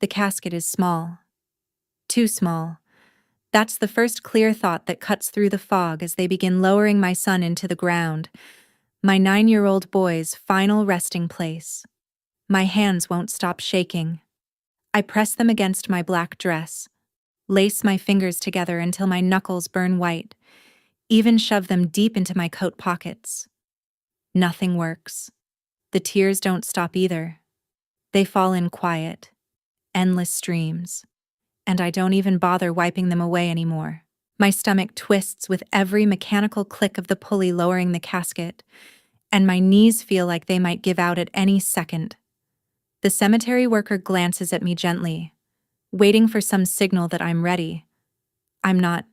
The casket is small. Too small. That's the first clear thought that cuts through the fog as they begin lowering my son into the ground, my 9-year-old boy's final resting place. My hands won't stop shaking. I press them against my black dress, lace my fingers together until my knuckles burn white, even shove them deep into my coat pockets. Nothing works. The tears don't stop either. They fall in quiet, endless streams, and I don't even bother wiping them away anymore. My stomach twists with every mechanical click of the pulley lowering the casket, and my knees feel like they might give out at any second. The cemetery worker glances at me gently, waiting for some signal that I'm ready. I'm not.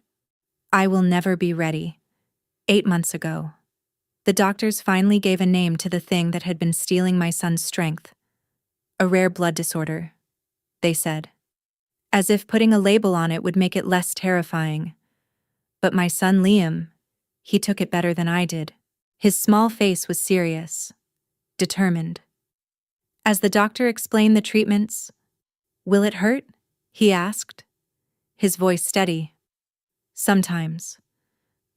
I will never be ready. 8 months ago, the doctors finally gave a name to the thing that had been stealing my son's strength. A rare blood disorder, they said, as if putting a label on it would make it less terrifying. But my son Liam, he took it better than I did. His small face was serious, determined. As the doctor explained the treatments, "Will it hurt?" he asked, his voice steady. "Sometimes,"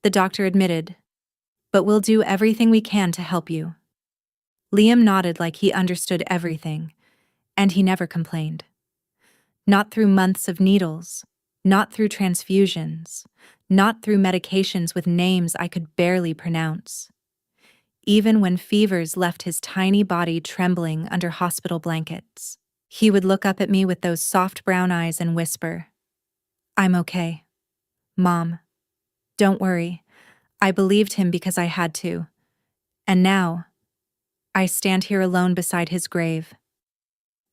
the doctor admitted, "but we'll do everything we can to help you." Liam nodded like he understood everything, and he never complained. Not through months of needles, not through transfusions, not through medications with names I could barely pronounce. Even when fevers left his tiny body trembling under hospital blankets, he would look up at me with those soft brown eyes and whisper, "I'm okay. Mom, don't worry." I believed him because I had to. And now, I stand here alone beside his grave.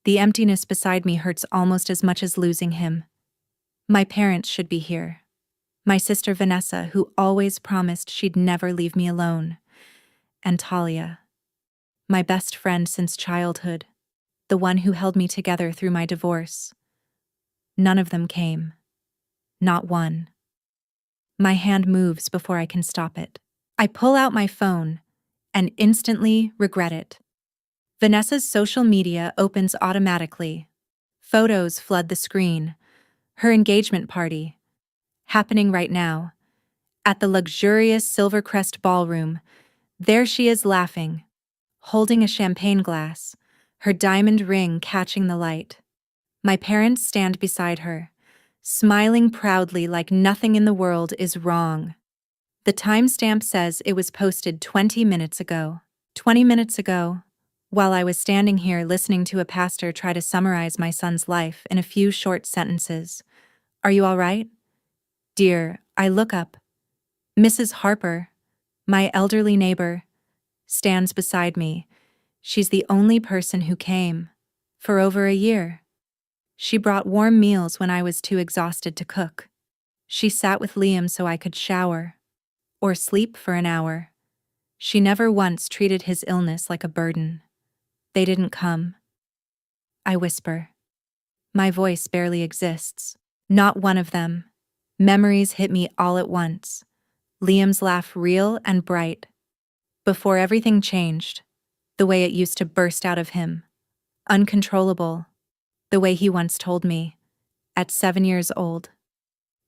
The emptiness beside me hurts almost as much as losing him. My parents should be here. My sister Vanessa, who always promised she'd never leave me alone. And Talia, my best friend since childhood, the one who held me together through my divorce. None of them came. Not one. My hand moves before I can stop it. I pull out my phone and instantly regret it. Vanessa's social media opens automatically. Photos flood the screen. Her engagement party, happening right now, at the luxurious Silvercrest ballroom. There she is laughing, holding a champagne glass, her diamond ring catching the light. My parents stand beside her, smiling proudly like nothing in the world is wrong. The timestamp says it was posted 20 minutes ago. 20 minutes ago, while I was standing here listening to a pastor try to summarize my son's life in a few short sentences. "Are you all right?" "Dear," I look up. Mrs. Harper, my elderly neighbor, stands beside me. She's the only person who came for over a year. She brought warm meals when I was too exhausted to cook. She sat with Liam so I could shower or sleep for an hour. She never once treated his illness like a burden. They didn't come. I whisper. My voice barely exists. Not one of them. Memories hit me all at once. Liam's laugh real and bright. Before everything changed, the way it used to burst out of him. Uncontrollable. The way he once told me, at 7 years old,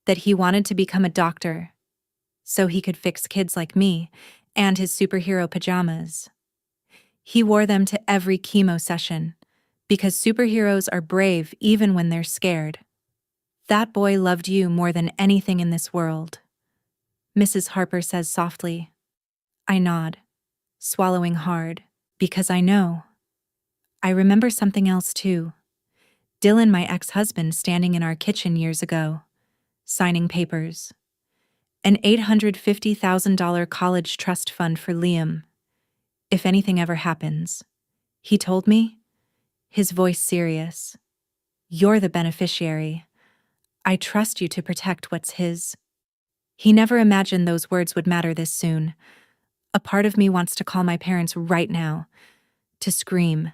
that he wanted to become a doctor so he could fix kids like me and his superhero pajamas. He wore them to every chemo session because superheroes are brave even when they're scared. That boy loved you more than anything in this world, Mrs. Harper says softly. I nod, swallowing hard, because I know. I remember something else too. Dylan, my ex-husband, standing in our kitchen years ago, signing papers. An $850,000 college trust fund for Liam. If anything ever happens, he told me, his voice serious. You're the beneficiary. I trust you to protect what's his. He never imagined those words would matter this soon. A part of me wants to call my parents right now, to scream,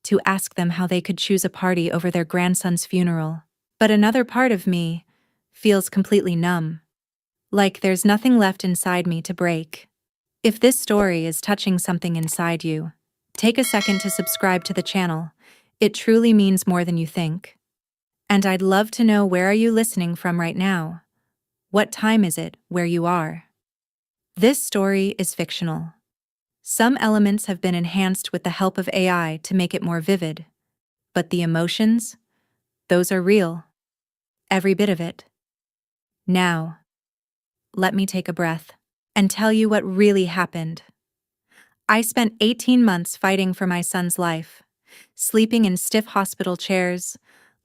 to ask them how they could choose a party over their grandson's funeral. But another part of me feels completely numb, like there's nothing left inside me to break. If this story is touching something inside you, take a second to subscribe to the channel. It truly means more than you think. And I'd love to know, where are you listening from right now? What time is it where you are? This story is fictional. Some elements have been enhanced with the help of AI to make it more vivid. But the emotions? Those are real. Every bit of it. Now, let me take a breath and tell you what really happened. I spent 18 months fighting for my son's life, sleeping in stiff hospital chairs,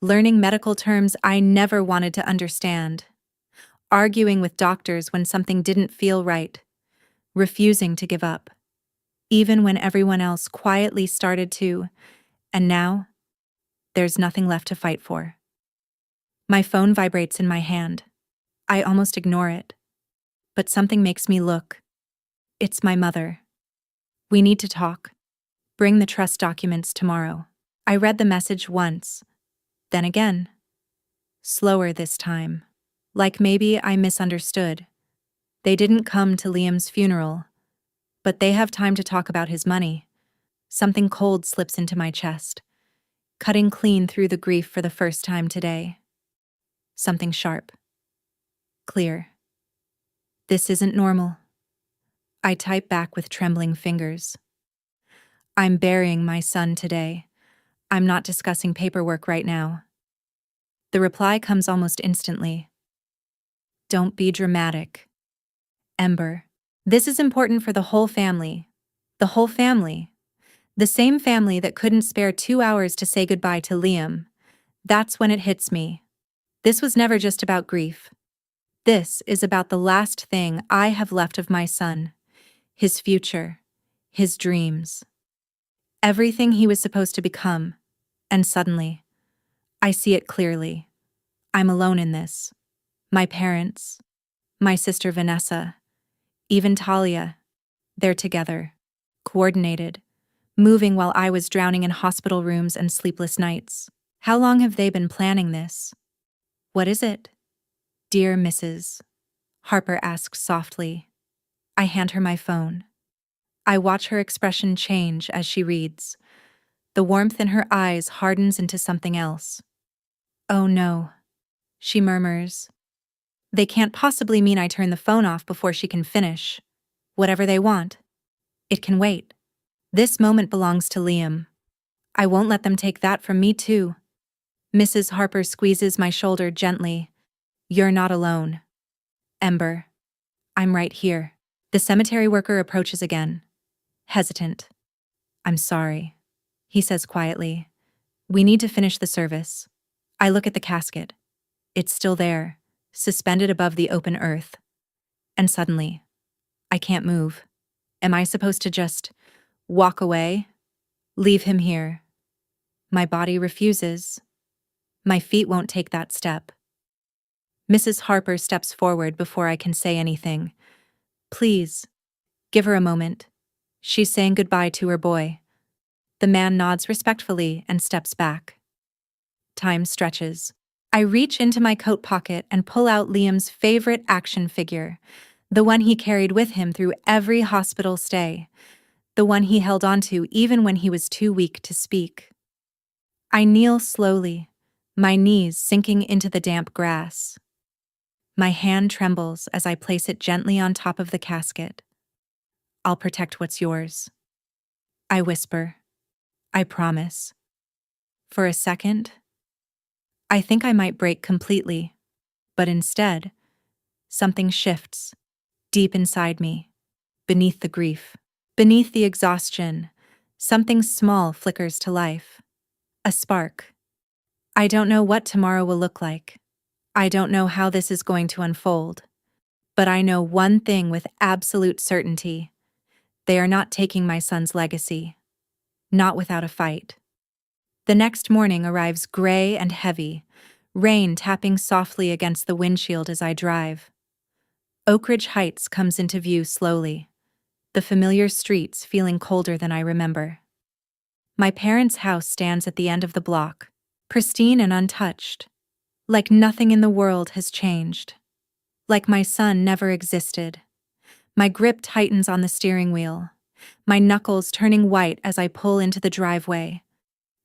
learning medical terms I never wanted to understand, arguing with doctors when something didn't feel right, refusing to give up, even when everyone else quietly started to, and now, there's nothing left to fight for. My phone vibrates in my hand. I almost ignore it, but something makes me look. It's my mother. We need to talk. Bring the trust documents tomorrow. I read the message once, then again. Slower this time. Like maybe I misunderstood. They didn't come to Liam's funeral, but they have time to talk about his money. Something cold slips into my chest, cutting clean through the grief for the first time today. Something sharp. Clear. This isn't normal. I type back with trembling fingers. I'm burying my son today. I'm not discussing paperwork right now. The reply comes almost instantly. Don't be dramatic. Ember. This is important for the whole family. The whole family. The same family that couldn't spare 2 hours to say goodbye to Liam. That's when it hits me. This was never just about grief. This is about the last thing I have left of my son. His future. His dreams. Everything he was supposed to become. And suddenly, I see it clearly. I'm alone in this. My parents, my sister Vanessa, even Talia, they're together, coordinated, moving while I was drowning in hospital rooms and sleepless nights. How long have they been planning this? What is it? Dear Mrs. Harper asks softly. I hand her my phone. I watch her expression change as she reads. The warmth in her eyes hardens into something else. Oh no, she murmurs. They can't possibly mean I turn the phone off before she can finish. Whatever they want. It can wait. This moment belongs to Liam. I won't let them take that from me too. Mrs. Harper squeezes my shoulder gently. You're not alone. Ember. I'm right here. The cemetery worker approaches again. Hesitant. I'm sorry, he says quietly. We need to finish the service. I look at the casket. It's still there, suspended above the open earth. And suddenly, I can't move. Am I supposed to just walk away? Leave him here? My body refuses. My feet won't take that step. Mrs. Harper steps forward before I can say anything. Please, give her a moment. She's saying goodbye to her boy. The man nods respectfully and steps back. Time stretches. I reach into my coat pocket and pull out Liam's favorite action figure, the one he carried with him through every hospital stay, the one he held onto even when he was too weak to speak. I kneel slowly, my knees sinking into the damp grass. My hand trembles as I place it gently on top of the casket. I'll protect what's yours. I whisper. I promise. For a second, I think I might break completely, but instead, something shifts, deep inside me, beneath the grief, beneath the exhaustion, something small flickers to life. A spark. I don't know what tomorrow will look like. I don't know how this is going to unfold. But I know one thing with absolute certainty. They are not taking my son's legacy. Not without a fight. The next morning arrives gray and heavy, rain tapping softly against the windshield as I drive. Oak Ridge Heights comes into view slowly, the familiar streets feeling colder than I remember. My parents' house stands at the end of the block, pristine and untouched, like nothing in the world has changed. Like my son never existed. My grip tightens on the steering wheel, my knuckles turning white as I pull into the driveway.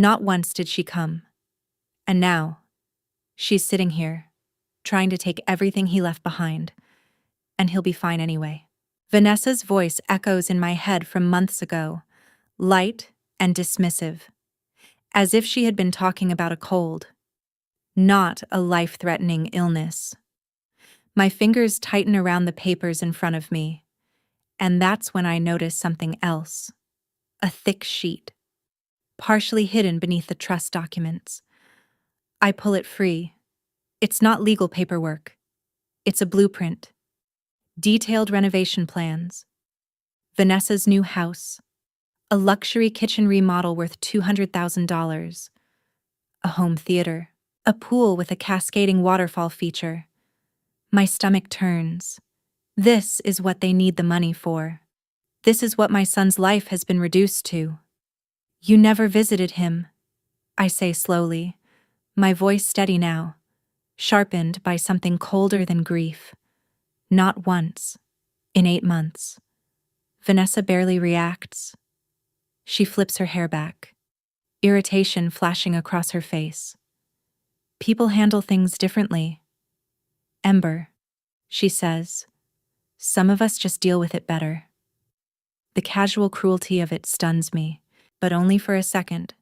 Not once did she come. And now, she's sitting here, trying to take everything he left behind, and he'll be fine anyway. Vanessa's voice echoes in my head from months ago, light and dismissive, as if she had been talking about a cold, not a life-threatening illness. My fingers tighten around the papers in front of me, and that's when I notice something else. A thick sheet, partially hidden beneath the trust documents. I pull it free. It's not legal paperwork. It's a blueprint. Detailed renovation plans. Vanessa's new house. A luxury kitchen remodel worth $200,000. A home theater. A pool with a cascading waterfall feature. My stomach turns. This is what they need the money for. This is what my son's life has been reduced to. You never visited him, I say slowly, my voice steady now, sharpened by something colder than grief. Not once, in 8 months. Vanessa barely reacts. She flips her hair back, irritation flashing across her face. People handle things differently. Ember, she says. Some of us just deal with it better. The casual cruelty of it stuns me, but only for a second.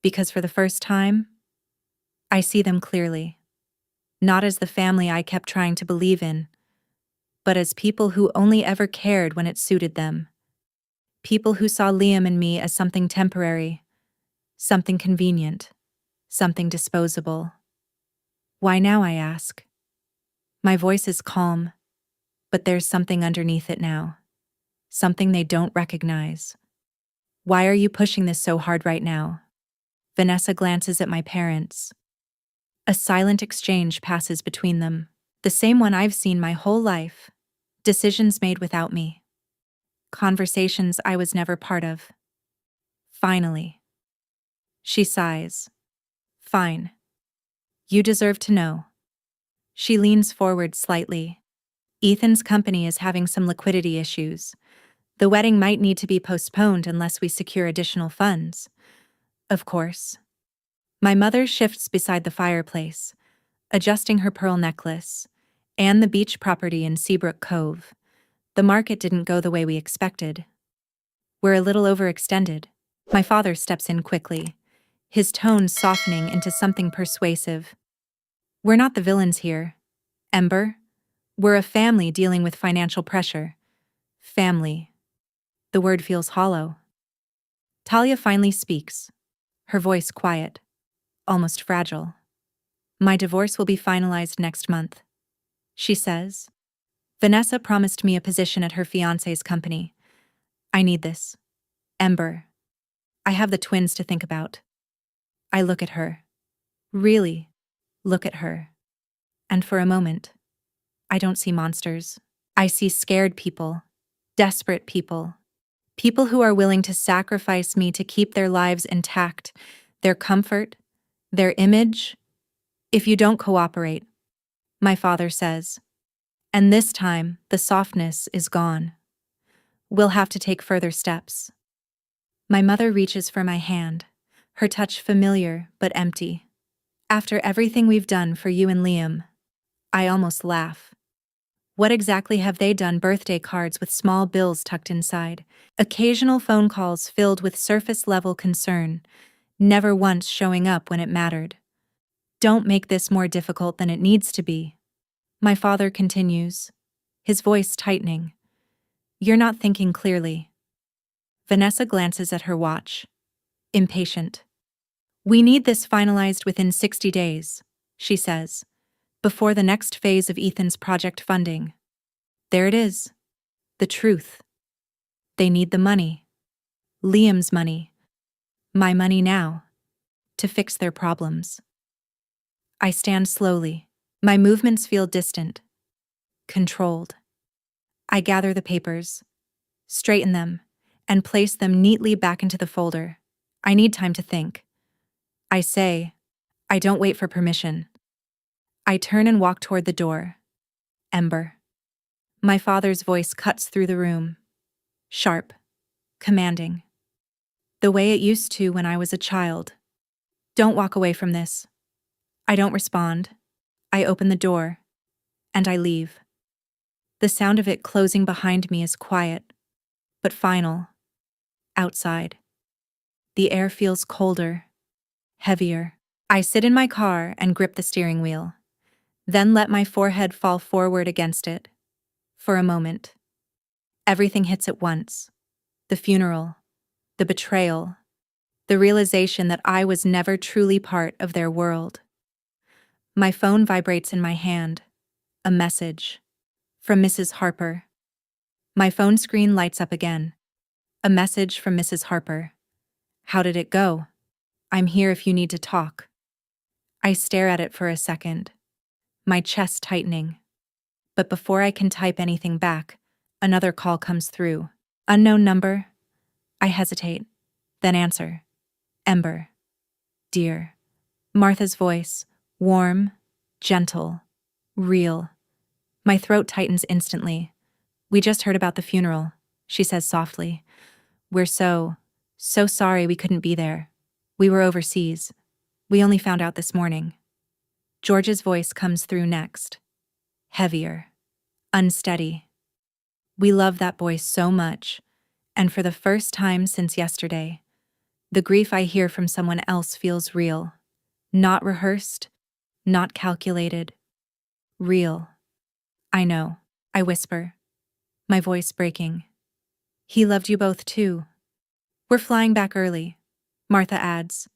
Because for the first time, I see them clearly. Not as the family I kept trying to believe in, but as people who only ever cared when it suited them. People who saw Liam and me as something temporary, something convenient, something disposable. Why now, I ask? My voice is calm, but there's something underneath it now. Something they don't recognize. Why are you pushing this so hard right now? Vanessa glances at my parents. A silent exchange passes between them. The same one I've seen my whole life. Decisions made without me. Conversations I was never part of. Finally. She sighs. Fine. You deserve to know. She leans forward slightly. Ethan's company is having some liquidity issues. The wedding might need to be postponed unless we secure additional funds. Of course. My mother shifts beside the fireplace, adjusting her pearl necklace, and the beach property in Seabrook Cove. The market didn't go the way we expected. We're a little overextended. My father steps in quickly, his tone softening into something persuasive. We're not the villains here, Ember. We're a family dealing with financial pressure. Family. The word feels hollow. Talia finally speaks, her voice quiet, almost fragile. My divorce will be finalized next month, she says. Vanessa promised me a position at her fiancé's company. I need this. Ember. I have the twins to think about. I look at her. Really, look at her. And for a moment, I don't see monsters. I see scared people, desperate people. People who are willing to sacrifice me to keep their lives intact, their comfort, their image. If you don't cooperate, my father says. And this time, the softness is gone. We'll have to take further steps. My mother reaches for my hand, her touch familiar but empty. After everything we've done for you and Liam, I almost laugh. What exactly have they done? Birthday cards with small bills tucked inside, occasional phone calls filled with surface-level concern, never once showing up when it mattered. Don't make this more difficult than it needs to be. My father continues, his voice tightening. You're not thinking clearly. Vanessa glances at her watch, impatient. We need this finalized within 60 days, she says, before the next phase of Ethan's project funding. There it is. The truth. They need the money. Liam's money. My money now. To fix their problems. I stand slowly. My movements feel distant. Controlled. I gather the papers, straighten them, and place them neatly back into the folder. I need time to think. I say, I don't wait for permission. I turn and walk toward the door. Ember. My father's voice cuts through the room. Sharp. Commanding. The way it used to when I was a child. Don't walk away from this. I don't respond. I open the door, and I leave. The sound of it closing behind me is quiet, but final. Outside. The air feels colder, heavier. I sit in my car and grip the steering wheel, then let my forehead fall forward against it. For a moment. Everything hits at once. The funeral, the betrayal, the realization that I was never truly part of their world. My phone vibrates in my hand. A message. From Mrs. Harper. My phone screen lights up again. A message from Mrs. Harper. How did it go? I'm here if you need to talk. I stare at it for a second, my chest tightening. But before I can type anything back, another call comes through. Unknown number. I hesitate, then answer. Ember. Dear. Martha's voice, warm, gentle, real. My throat tightens instantly. We just heard about the funeral, she says softly. We're so sorry we couldn't be there. We were overseas. We only found out this morning. George's voice comes through next. Heavier. Unsteady. We love that boy so much, and for the first time since yesterday, the grief I hear from someone else feels real. Not rehearsed, not calculated. Real. I know, I whisper, my voice breaking. He loved you both too. We're flying back early, Martha adds.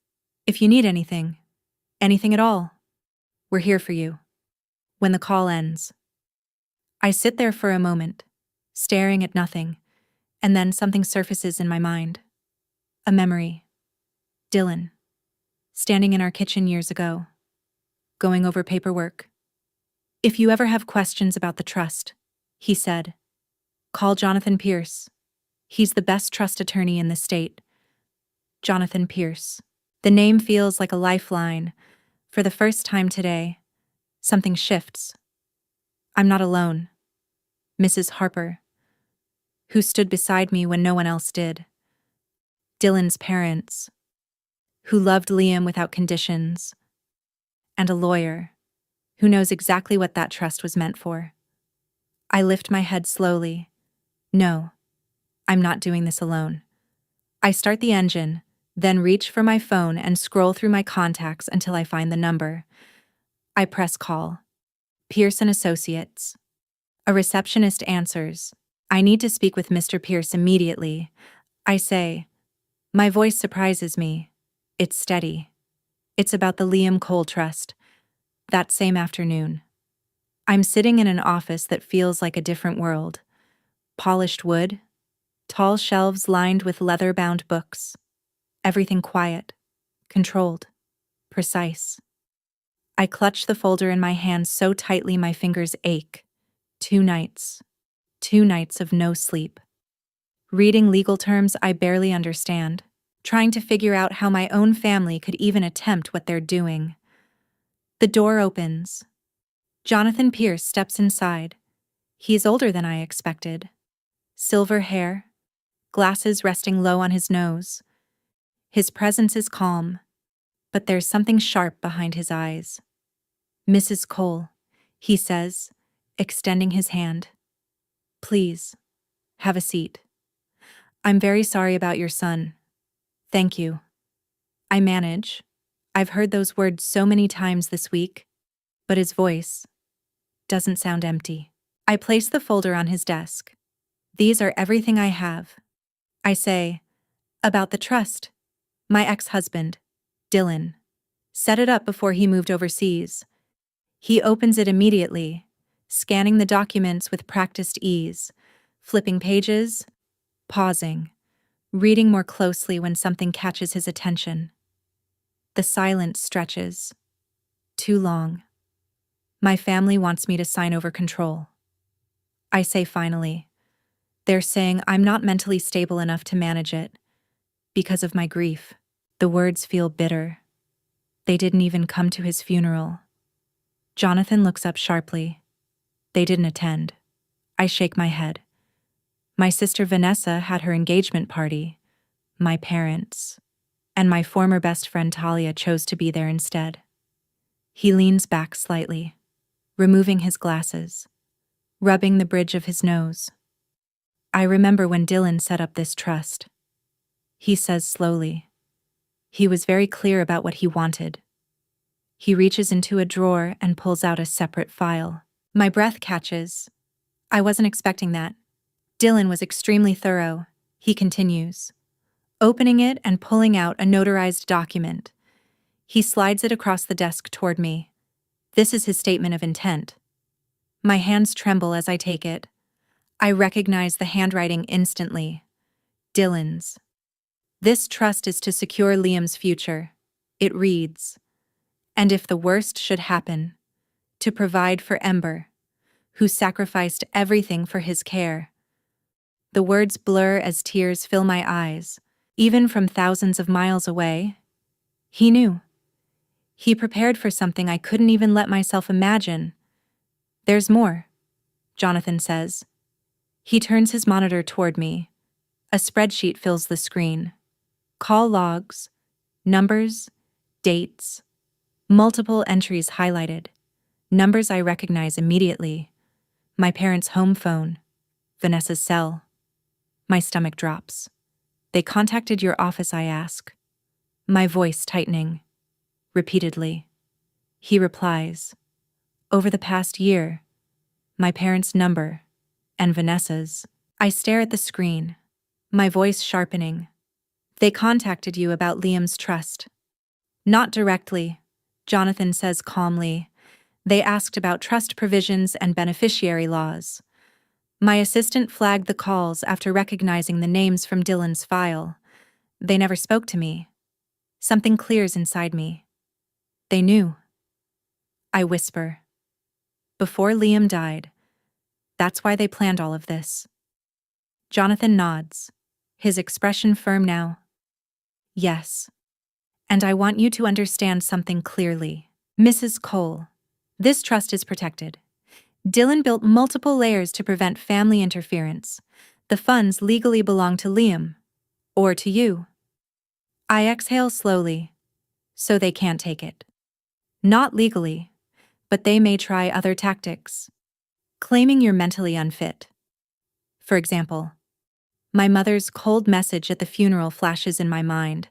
If you need anything at all, we're here for you. When the call ends, I sit there for a moment, staring at nothing, and then something surfaces in my mind. A memory. Dylan. Standing in our kitchen years ago, going over paperwork. If you ever have questions about the trust, he said, call Jonathan Pierce. He's the best trust attorney in the state. Jonathan Pierce. The name feels like a lifeline. For the first time today, something shifts. I'm not alone. Mrs. Harper, who stood beside me when no one else did. Dylan's parents, who loved Liam without conditions. And a lawyer, who knows exactly what that trust was meant for. I lift my head slowly. No, I'm not doing this alone. I start the engine, then reach for my phone and scroll through my contacts until I find the number. I press call. Pierce and Associates. A receptionist answers. I need to speak with Mr. Pierce immediately. I say. My voice surprises me. It's steady. It's about the Liam Cole Trust. That same afternoon. I'm sitting in an office that feels like a different world. Polished wood. Tall shelves lined with leather-bound books. Everything quiet. Controlled. Precise. I clutch the folder in my hand so tightly my fingers ache. 2 nights. 2 nights of no sleep. Reading legal terms I barely understand. Trying to figure out how my own family could even attempt what they're doing. The door opens. Jonathan Pierce steps inside. He's older than I expected. Silver hair. Glasses resting low on his nose. His presence is calm, but there's something sharp behind his eyes. Mrs. Cole, he says, extending his hand. Please, have a seat. I'm very sorry about your son. Thank you. I manage. I've heard those words so many times this week, but his voice doesn't sound empty. I place the folder on his desk. These are everything I have. I say, about the trust. My ex-husband, Dylan, set it up before he moved overseas. He opens it immediately, scanning the documents with practiced ease, flipping pages, pausing, reading more closely when something catches his attention. The silence stretches. Too long. My family wants me to sign over control. I say finally. They're saying I'm not mentally stable enough to manage it. Because of my grief. The words feel bitter. They didn't even come to his funeral. Jonathan looks up sharply. They didn't attend. I shake my head. My sister Vanessa had her engagement party. my parents, and my former best friend Talia chose to be there instead. He leans back slightly, removing his glasses, rubbing the bridge of his nose. I remember when Dylan set up this trust. He says slowly. He was very clear about what he wanted. He reaches into a drawer and pulls out a separate file. My breath catches. I wasn't expecting that. Dylan was extremely thorough, he continues, opening it and pulling out a notarized document. He slides it across the desk toward me. This is his statement of intent. My hands tremble as I take it. I recognize the handwriting instantly. Dylan's. This trust is to secure Liam's future. It reads, and if the worst should happen, to provide for Ember, who sacrificed everything for his care. The words blur as tears fill my eyes, even from thousands of miles away. He knew. He prepared for something I couldn't even let myself imagine. There's more, Jonathan says. He turns his monitor toward me. A spreadsheet fills the screen. Call logs, numbers, dates, multiple entries highlighted. Numbers I recognize immediately. My parents' home phone, Vanessa's cell. My stomach drops. They contacted your office, I ask. My voice tightening. Repeatedly. He replies, over the past year, my parents' number, and Vanessa's. I stare at the screen, my voice sharpening. They contacted you about Liam's trust. Not directly, Jonathan says calmly. They asked about trust provisions and beneficiary laws. My assistant flagged the calls after recognizing the names from Dylan's file. They never spoke to me. Something clears inside me. They knew. I whisper. Before Liam died. That's why they planned all of this. Jonathan nods, his expression firm now. Yes. And I want you to understand something clearly. Mrs. Cole, this trust is protected. Dylan built multiple layers to prevent family interference. The funds legally belong to Liam. Or to you. I exhale slowly, so they can't take it. Not legally, but they may try other tactics. Claiming you're mentally unfit. For example, my mother's cold message at the funeral flashes in my mind,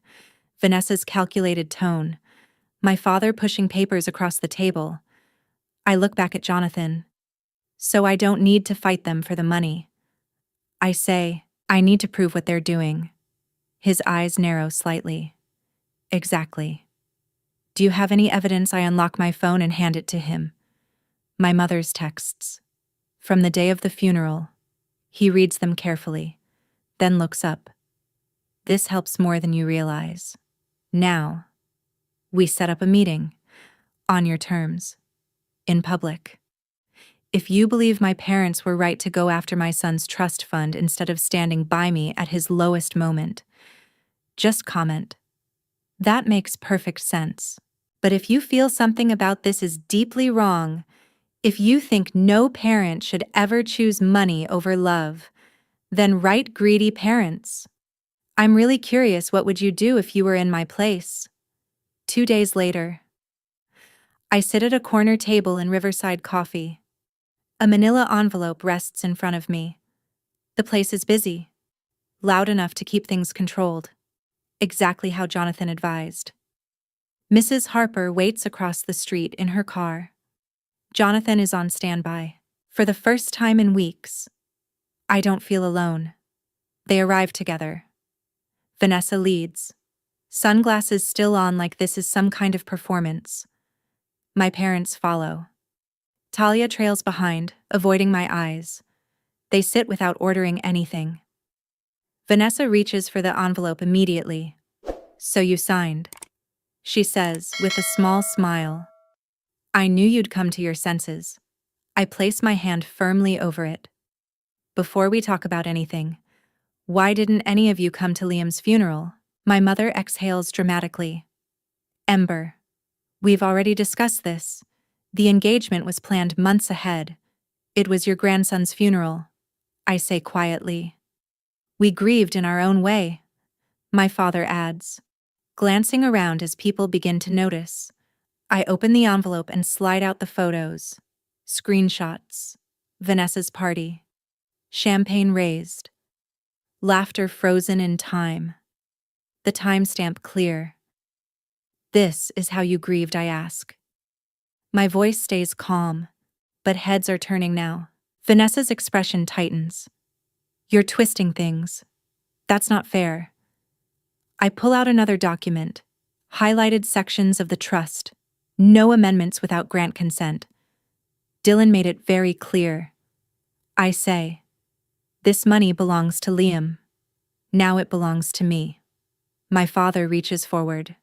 Vanessa's calculated tone, my father pushing papers across the table. I look back at Jonathan. So I don't need to fight them for the money. I say, I need to prove what they're doing. His eyes narrow slightly. Exactly. Do you have any evidence? I unlock my phone and hand it to him. My mother's texts. From the day of the funeral. He reads them carefully, then looks up. This helps more than you realize. Now, we set up a meeting. On your terms. In public. If you believe my parents were right to go after my son's trust fund instead of standing by me at his lowest moment, just comment. That makes perfect sense. But if you feel something about this is deeply wrong, if you think no parent should ever choose money over love, then write greedy parents. I'm really curious, what would you do if you were in my place? 2 days later. I sit at a corner table in Riverside Coffee. A manila envelope rests in front of me. The place is busy. Loud enough to keep things controlled. Exactly how Jonathan advised. Mrs. Harper waits across the street in her car. Jonathan is on standby. For the first time in weeks. I don't feel alone. They arrive together. Vanessa leads. Sunglasses still on like this is some kind of performance. My parents follow. Talia trails behind, avoiding my eyes. They sit without ordering anything. Vanessa reaches for the envelope immediately. So you signed, she says with a small smile. I knew you'd come to your senses. I place my hand firmly over it. Before we talk about anything, why didn't any of you come to Liam's funeral? My mother exhales dramatically. Ember. We've already discussed this. The engagement was planned months ahead. It was your grandson's funeral, I say quietly. We grieved in our own way. my father adds, glancing around as people begin to notice. I open the envelope and slide out the photos. Screenshots. Vanessa's party. Champagne raised. Laughter frozen in time. The timestamp clear. This is how you grieved, I ask. My voice stays calm, but heads are turning now. Vanessa's expression tightens. You're twisting things. That's not fair. I pull out another document. Highlighted sections of the trust. No amendments without grant consent. Dylan made it very clear. I say, this money belongs to Liam. Now it belongs to me. My father reaches forward.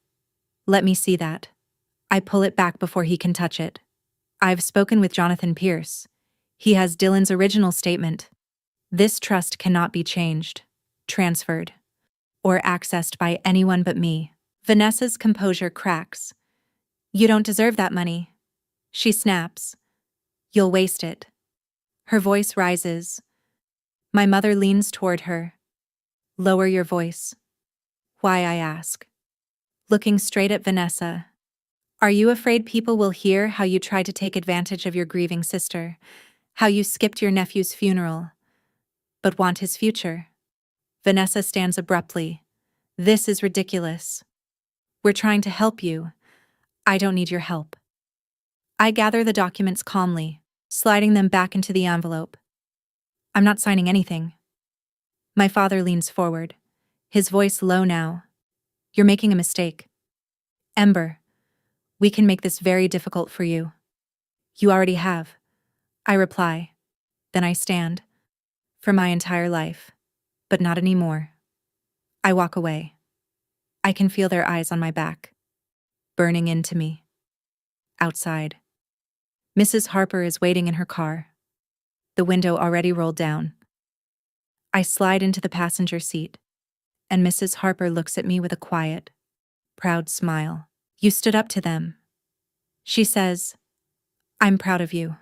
Let me see that. I pull it back before he can touch it. I've spoken with Jonathan Pierce. He has Dylan's original statement. This trust cannot be changed, transferred, or accessed by anyone but me. Vanessa's composure cracks. You don't deserve that money. She snaps. You'll waste it. Her voice rises. My mother leans toward her. Lower your voice. Why, I ask. Looking straight at Vanessa. Are you afraid people will hear how you tried to take advantage of your grieving sister? How you skipped your nephew's funeral, but want his future? Vanessa stands abruptly. This is ridiculous. We're trying to help you. I don't need your help. I gather the documents calmly, sliding them back into the envelope. I'm not signing anything. My father leans forward, his voice low now. You're making a mistake. Ember, we can make this very difficult for you. You already have. I reply. Then I stand. For my entire life. But not anymore. I walk away. I can feel their eyes on my back. Burning into me. Outside. Mrs. Harper is waiting in her car. The window already rolled down. I slide into the passenger seat, and Mrs. Harper looks at me with a quiet, proud smile. You stood up to them. She says, I'm proud of you.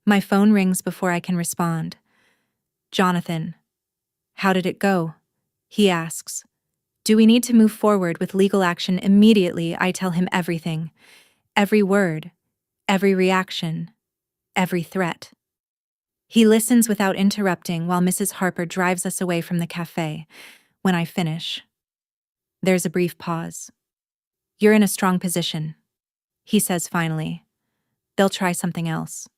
My phone rings before I can respond. Jonathan. How did it go? He asks. Do we need to move forward with legal action immediately? I tell him everything. Every word. Every reaction. Every threat. He listens without interrupting while Mrs. Harper drives us away from the cafe. When I finish, there's a brief pause. You're in a strong position, he says finally. They'll try something else.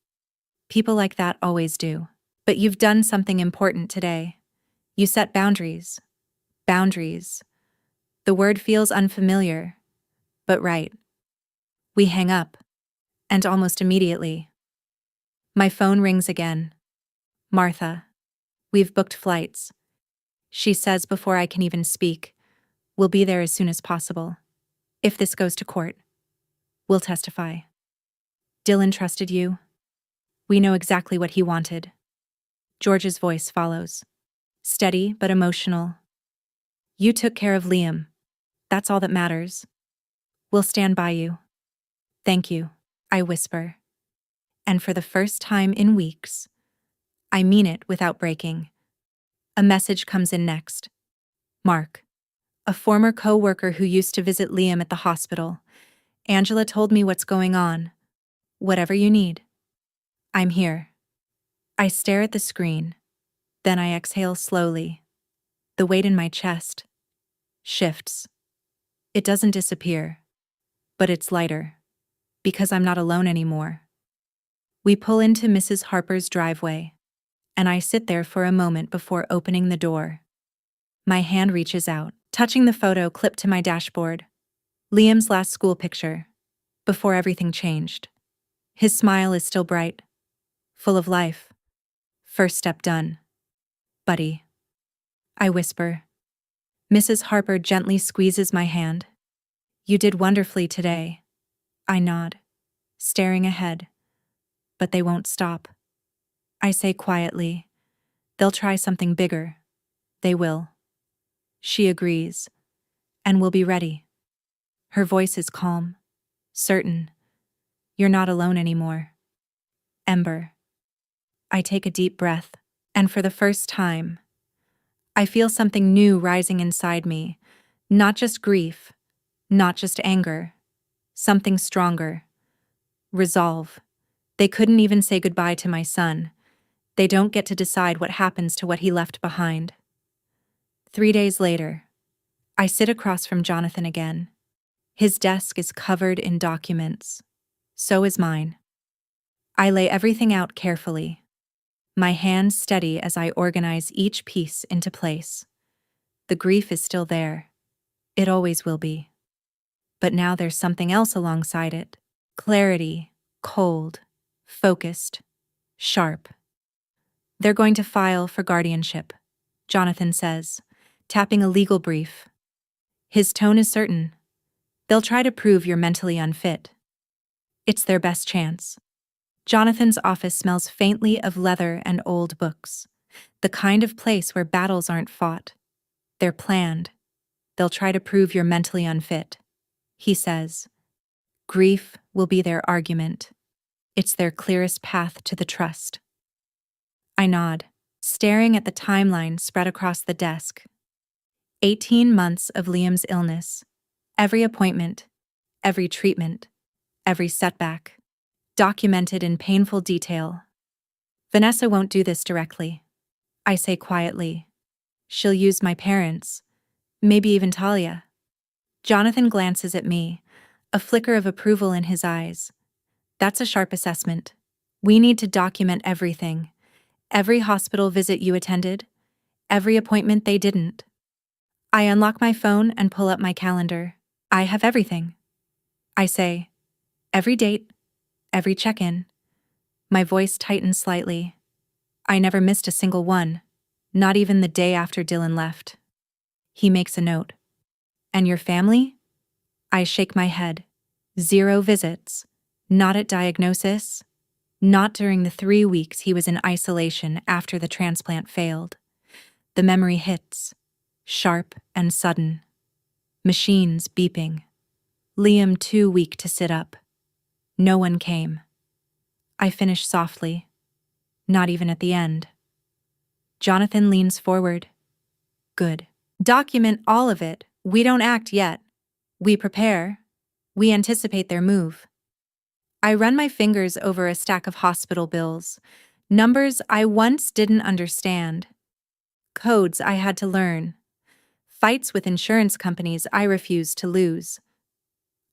People like that always do. But you've done something important today. You set boundaries. Boundaries. The word feels unfamiliar, but right. We hang up, and almost immediately, my phone rings again. Martha. We've booked flights. She says before I can even speak. We'll be there as soon as possible. If this goes to court, we'll testify. Dylan trusted you. We know exactly what he wanted. George's voice follows. Steady but emotional. You took care of Liam. That's all that matters. We'll stand by you. Thank you, I whisper. And for the first time in weeks, I mean it without breaking. A message comes in next. Mark, a former co-worker who used to visit Liam at the hospital. Angela told me what's going on. Whatever you need. I'm here. I stare at the screen. Then I exhale slowly. The weight in my chest shifts. It doesn't disappear, but it's lighter. Because I'm not alone anymore. We pull into Mrs. Harper's driveway, and I sit there for a moment before opening the door. My hand reaches out, touching the photo clipped to my dashboard. Liam's last school picture, before everything changed. His smile is still bright, full of life. First step done. Buddy. I whisper. Mrs. Harper gently squeezes my hand. You did wonderfully today. I nod, staring ahead. But they won't stop. I say quietly, they'll try something bigger. They will. She agrees, and we'll be ready. Her voice is calm, certain. You're not alone anymore. Ember. I take a deep breath, and for the first time, I feel something new rising inside me. Not just grief, not just anger. Something stronger. Resolve. They couldn't even say goodbye to my son. They don't get to decide what happens to what he left behind. 3 days later, I sit across from Jonathan again. His desk is covered in documents. So is mine. I lay everything out carefully, my hands steady as I organize each piece into place. The grief is still there. It always will be. But now there's something else alongside it. Clarity, cold, focused, sharp. They're going to file for guardianship, Jonathan says, tapping a legal brief. His tone is certain. They'll try to prove you're mentally unfit. It's their best chance. Jonathan's office smells faintly of leather and old books, the kind of place where battles aren't fought. They're planned. They'll try to prove you're mentally unfit. He says, grief will be their argument. It's their clearest path to the trust. I nod, staring at the timeline spread across the desk. 18 months of Liam's illness. Every appointment, every treatment, every setback, documented in painful detail. Vanessa won't do this directly. I say quietly. She'll use my parents, maybe even Talia. Jonathan glances at me, a flicker of approval in his eyes. That's a sharp assessment. We need to document everything. Every hospital visit you attended, every appointment they didn't. I unlock my phone and pull up my calendar. I have everything. I say, every date, every check-in. My voice tightens slightly. I never missed a single one, not even the day after Dylan left. He makes a note. And your family? I shake my head. 0 visits. Not at diagnosis. Not during the 3 weeks he was in isolation after the transplant failed. The memory hits. Sharp and sudden. Machines beeping. Liam too weak to sit up. No one came. I finish softly. Not even at the end. Jonathan leans forward. Good. Document all of it. We don't act yet. We prepare. We anticipate their move. I run my fingers over a stack of hospital bills, numbers I once didn't understand, codes I had to learn, fights with insurance companies I refused to lose.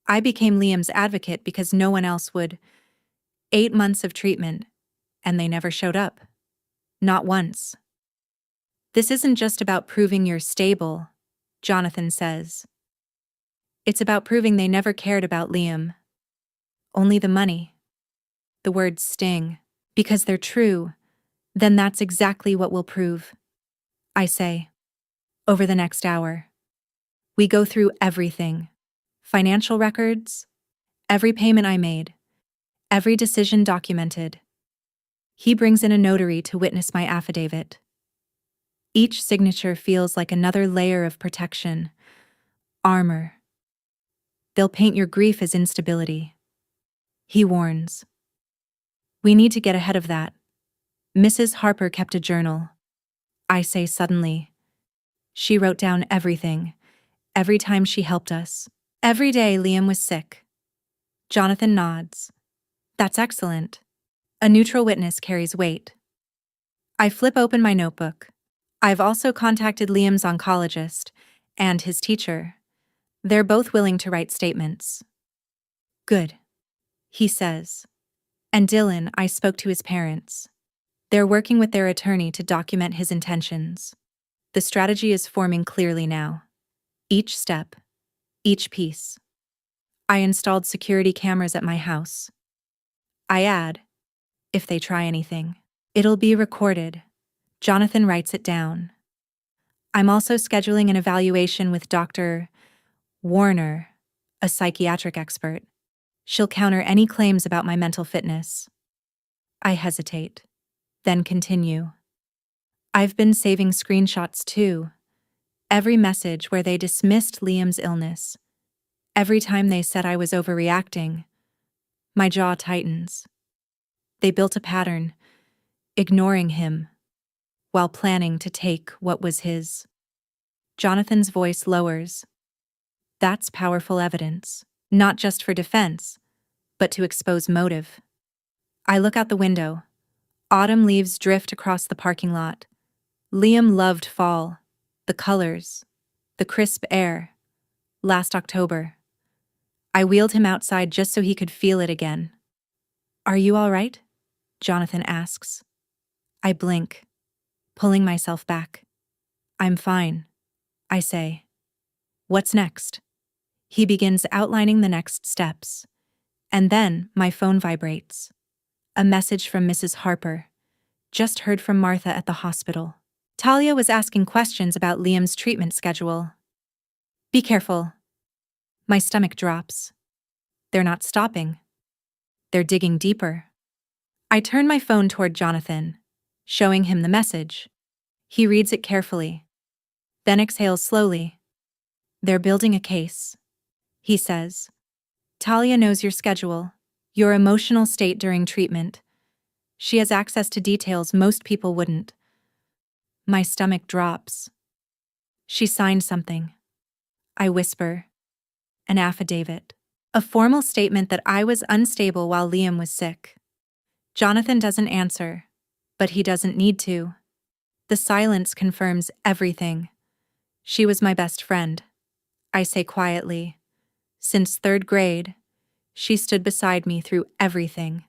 I became Liam's advocate because no one else would. 8 months of treatment, and they never showed up. Not once. This isn't just about proving you're stable, Jonathan says. It's about proving they never cared about Liam. Only the money. The words sting. Because they're true, then that's exactly what we'll prove. I say. Over the next hour. We go through everything. Financial records. Every payment I made. Every decision documented. He brings in a notary to witness my affidavit. Each signature feels like another layer of protection. Armor. They'll paint your grief as instability. He warns. We need to get ahead of that. Mrs. Harper kept a journal. I say suddenly. She wrote down everything, every time she helped us. Every day Liam was sick. Jonathan nods. That's excellent. A neutral witness carries weight. I flip open my notebook. I've also contacted Liam's oncologist and his teacher. They're both willing to write statements. Good, he says. And Dylan, I spoke to his parents. They're working with their attorney to document his intentions. The strategy is forming clearly now. Each step, each piece. I installed security cameras at my house. I add, if they try anything, it'll be recorded. Jonathan writes it down. I'm also scheduling an evaluation with Dr. Warner, a psychiatric expert. She'll counter any claims about my mental fitness. I hesitate, then continue. I've been saving screenshots too. Every message where they dismissed Liam's illness. Every time they said I was overreacting. My jaw tightens. They built a pattern, ignoring him. while planning to take what was his. Jonathan's voice lowers. That's powerful evidence, not just for defense, but to expose motive. I look out the window. Autumn leaves drift across the parking lot. Liam loved fall, the colors, the crisp air. Last October, I wheeled him outside just so he could feel it again. Are you all right? Jonathan asks. I blink, pulling myself back. I'm fine, I say. What's next? He begins outlining the next steps. And then my phone vibrates. A message from Mrs. Harper. Just heard from Martha at the hospital. Talia was asking questions about Liam's treatment schedule. Be careful. My stomach drops. They're not stopping. They're digging deeper. I turn my phone toward Jonathan, showing him the message. He reads it carefully, then exhales slowly. They're building a case, he says. Talia knows your schedule, your emotional state during treatment. She has access to details most people wouldn't. My stomach drops. She signed something. I whisper. An affidavit. A formal statement that I was unstable while Liam was sick. Jonathan doesn't answer, but he doesn't need to. The silence confirms everything. She was my best friend, I say quietly. Since third grade, she stood beside me through everything,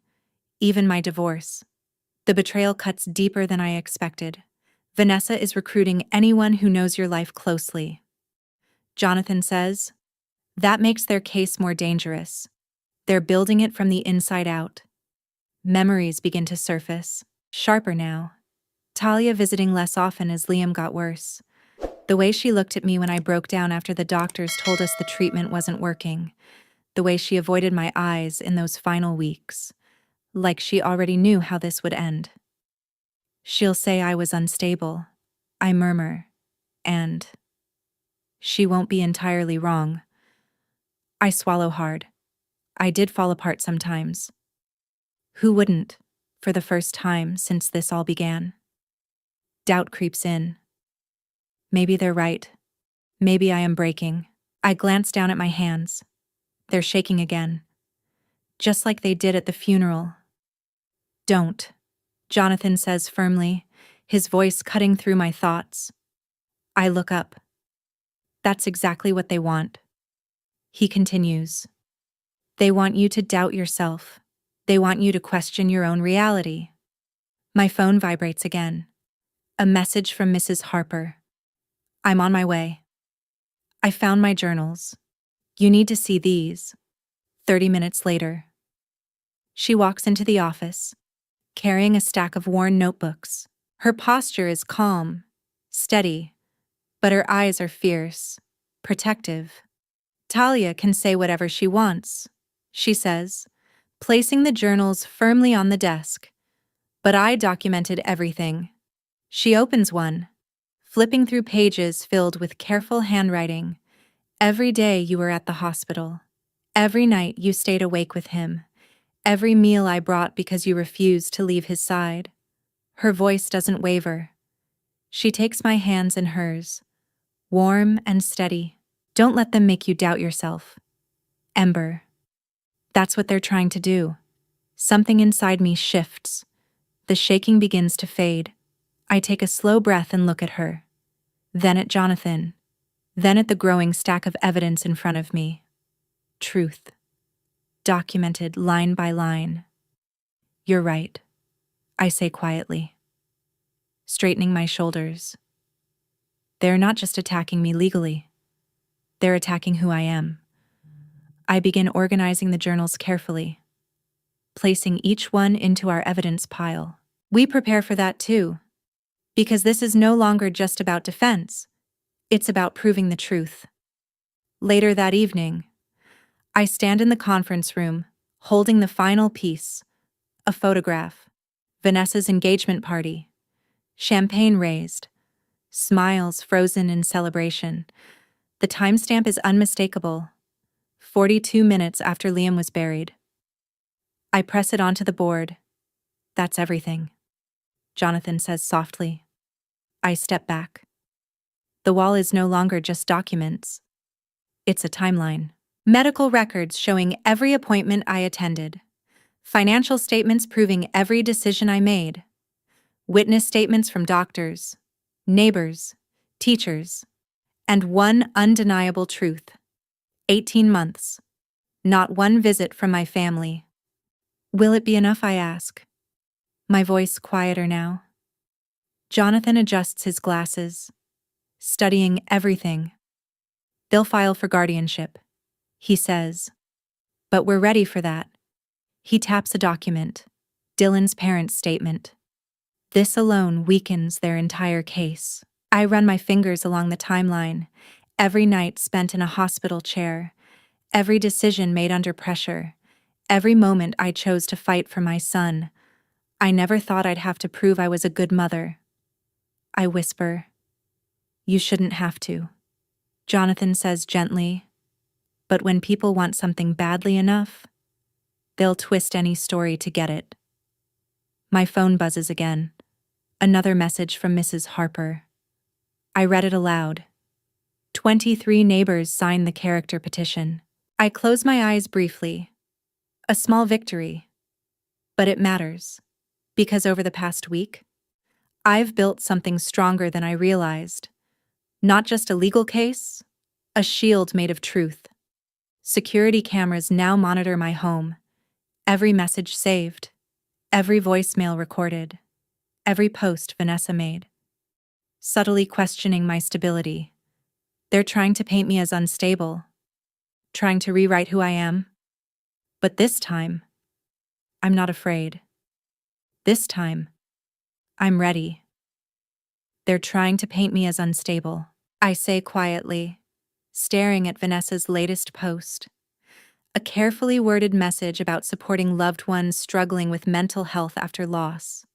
even my divorce. The betrayal cuts deeper than I expected. Vanessa is recruiting anyone who knows your life closely. Jonathan says, that makes their case more dangerous. They're building it from the inside out. Memories begin to surface, sharper now. Talia visiting less often as Liam got worse. The way she looked at me when I broke down after the doctors told us the treatment wasn't working. The way she avoided my eyes in those final weeks. Like she already knew how this would end. She'll say I was unstable, I murmur, and she won't be entirely wrong. I swallow hard. I did fall apart sometimes. Who wouldn't, for the first time since this all began? Doubt creeps in. Maybe they're right. Maybe I am breaking. I glance down at my hands. They're shaking again. Just like they did at the funeral. Don't, Jonathan says firmly, his voice cutting through my thoughts. I look up. That's exactly what they want. He continues. They want you to doubt yourself. They want you to question your own reality. My phone vibrates again. A message from Mrs. Harper. I'm on my way. I found my journals. You need to see these. 30 minutes later. She walks into the office, carrying a stack of worn notebooks. Her posture is calm, steady, but her eyes are fierce, protective. Talia can say whatever she wants, she says, placing the journals firmly on the desk. But I documented everything. She opens one, flipping through pages filled with careful handwriting. Every day you were at the hospital. Every night you stayed awake with him. Every meal I brought because you refused to leave his side. Her voice doesn't waver. She takes my hands in hers, warm and steady. Don't let them make you doubt yourself. Ember. That's what they're trying to do. Something inside me shifts. The shaking begins to fade. I take a slow breath and look at her. Then at Jonathan. Then at the growing stack of evidence in front of me. Truth. Documented line by line. You're right, I say quietly, straightening my shoulders. They're not just attacking me legally. They're attacking who I am. I begin organizing the journals carefully, placing each one into our evidence pile. We prepare for that too, because this is no longer just about defense. It's about proving the truth. Later that evening, I stand in the conference room, holding the final piece, a photograph, Vanessa's engagement party, champagne raised, smiles frozen in celebration. The timestamp is unmistakable, 42 minutes after Liam was buried. I press it onto the board. That's everything, Jonathan says softly. I step back. The wall is no longer just documents. It's a timeline. Medical records showing every appointment I attended. Financial statements proving every decision I made. Witness statements from doctors, neighbors, teachers, and one undeniable truth. 18 months. Not one visit from my family. Will it be enough, I ask? My voice quieter now. Jonathan adjusts his glasses, studying everything. They'll file for guardianship, he says. But we're ready for that. He taps a document, Dylan's parents' statement. This alone weakens their entire case. I run my fingers along the timeline, every night spent in a hospital chair, every decision made under pressure, every moment I chose to fight for my son. I never thought I'd have to prove I was a good mother. I whisper, "You shouldn't have to." Jonathan says gently, "But when people want something badly enough, they'll twist any story to get it." My phone buzzes again. Another message from Mrs. Harper. I read it aloud. 23 neighbors signed the character petition. I close my eyes briefly. A small victory. But it matters. Because over the past week, I've built something stronger than I realized. Not just a legal case, a shield made of truth. Security cameras now monitor my home. Every message saved. Every voicemail recorded. Every post Vanessa made. Subtly questioning my stability. They're trying to paint me as unstable. Trying to rewrite who I am. But this time, I'm not afraid. This time, I'm ready. They're trying to paint me as unstable, I say quietly, staring at Vanessa's latest post. A carefully worded message about supporting loved ones struggling with mental health after loss.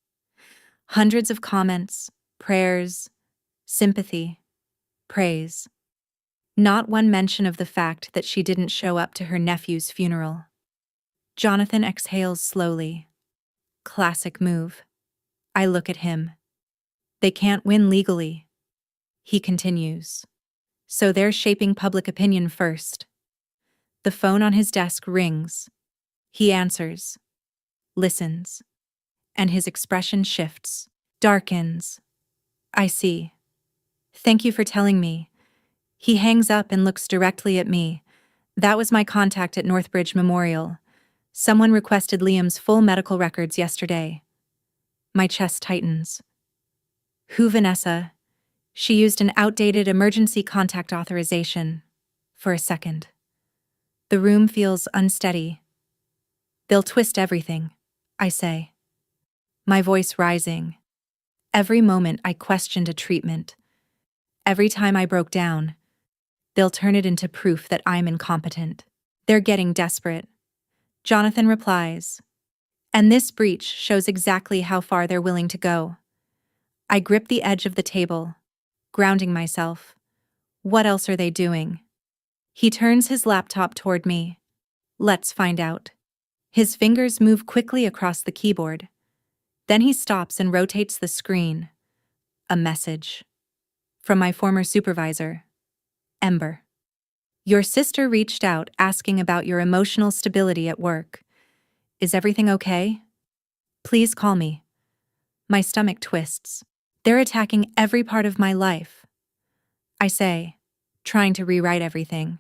Hundreds of comments, prayers, sympathy, praise. Not one mention of the fact that she didn't show up to her nephew's funeral. Jonathan exhales slowly. Classic move. I look at him. They can't win legally. He continues. So they're shaping public opinion first. The phone on his desk rings. He answers. Listens. And his expression shifts. Darkens. I see. Thank you for telling me. He hangs up and looks directly at me. That was my contact at Northbridge Memorial. Someone requested Liam's full medical records yesterday. My chest tightens. Who, Vanessa? She used an outdated emergency contact authorization. For a second. The room feels unsteady. They'll twist everything, I say. My voice rising. Every moment I questioned a treatment. Every time I broke down, they'll turn it into proof that I'm incompetent. They're getting desperate. Jonathan replies. And this breach shows exactly how far they're willing to go. I grip the edge of the table, grounding myself. What else are they doing? He turns his laptop toward me. Let's find out. His fingers move quickly across the keyboard. Then he stops and rotates the screen. A message. From my former supervisor, Ember. Your sister reached out asking about your emotional stability at work. Is everything okay? Please call me. My stomach twists. They're attacking every part of my life. I say, trying to rewrite everything.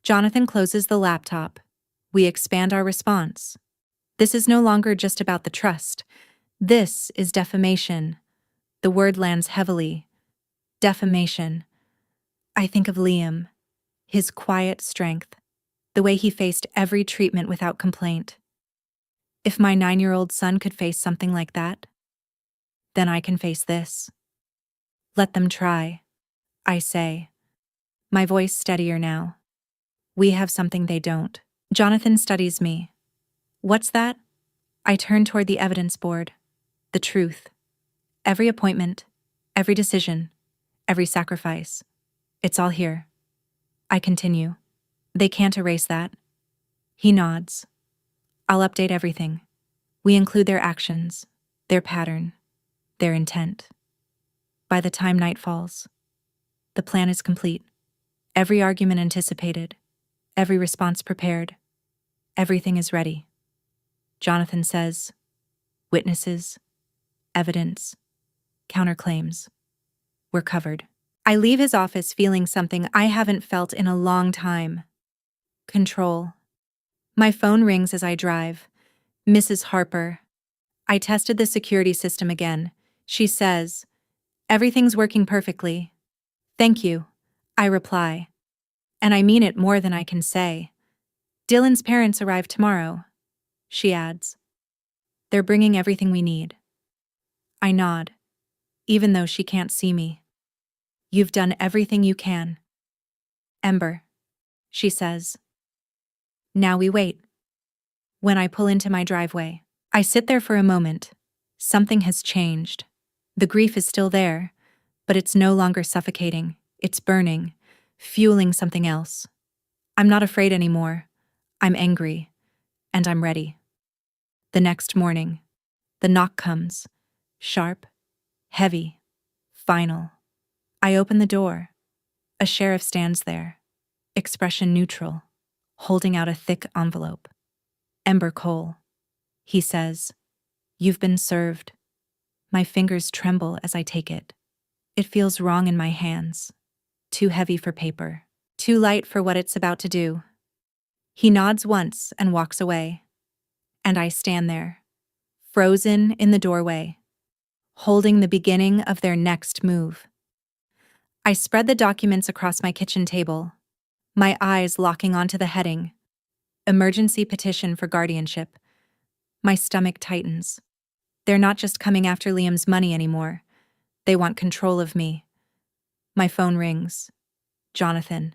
Jonathan closes the laptop. We expand our response. This is no longer just about the trust. This is defamation. The word lands heavily. Defamation. I think of Liam, his quiet strength, the way he faced every treatment without complaint. If my 9-year-old son could face something like that, then I can face this. Let them try, I say. My voice steadier now. We have something they don't. Jonathan studies me. What's that? I turn toward the evidence board. The truth. Every appointment, every decision, every sacrifice. It's all here. I continue. They can't erase that. He nods. I'll update everything. We include their actions, their pattern, their intent. By the time night falls, the plan is complete. Every argument anticipated, every response prepared, everything is ready. Jonathan says, witnesses, evidence, counterclaims. We're covered. I leave his office feeling something I haven't felt in a long time. Control. My phone rings as I drive. Mrs. Harper. I tested the security system again. She says, everything's working perfectly. Thank you, I reply. And I mean it more than I can say. Dylan's parents arrive tomorrow, she adds. They're bringing everything we need. I nod, even though she can't see me. You've done everything you can. Ember, she says. Now we wait. When I pull into my driveway, I sit there for a moment. Something has changed. The grief is still there, but it's no longer suffocating. It's burning, fueling something else. I'm not afraid anymore. I'm angry, and I'm ready. The next morning, the knock comes. Sharp, heavy, final. I open the door. A sheriff stands there, expression neutral, holding out a thick envelope. Ember Cole, he says, you've been served. My fingers tremble as I take it. It feels wrong in my hands. Too heavy for paper. Too light for what it's about to do. He nods once and walks away. And I stand there, frozen in the doorway, holding the beginning of their next move. I spread the documents across my kitchen table, my eyes locking onto the heading, Emergency Petition for Guardianship. My stomach tightens. They're not just coming after Liam's money anymore. They want control of me. My phone rings. Jonathan.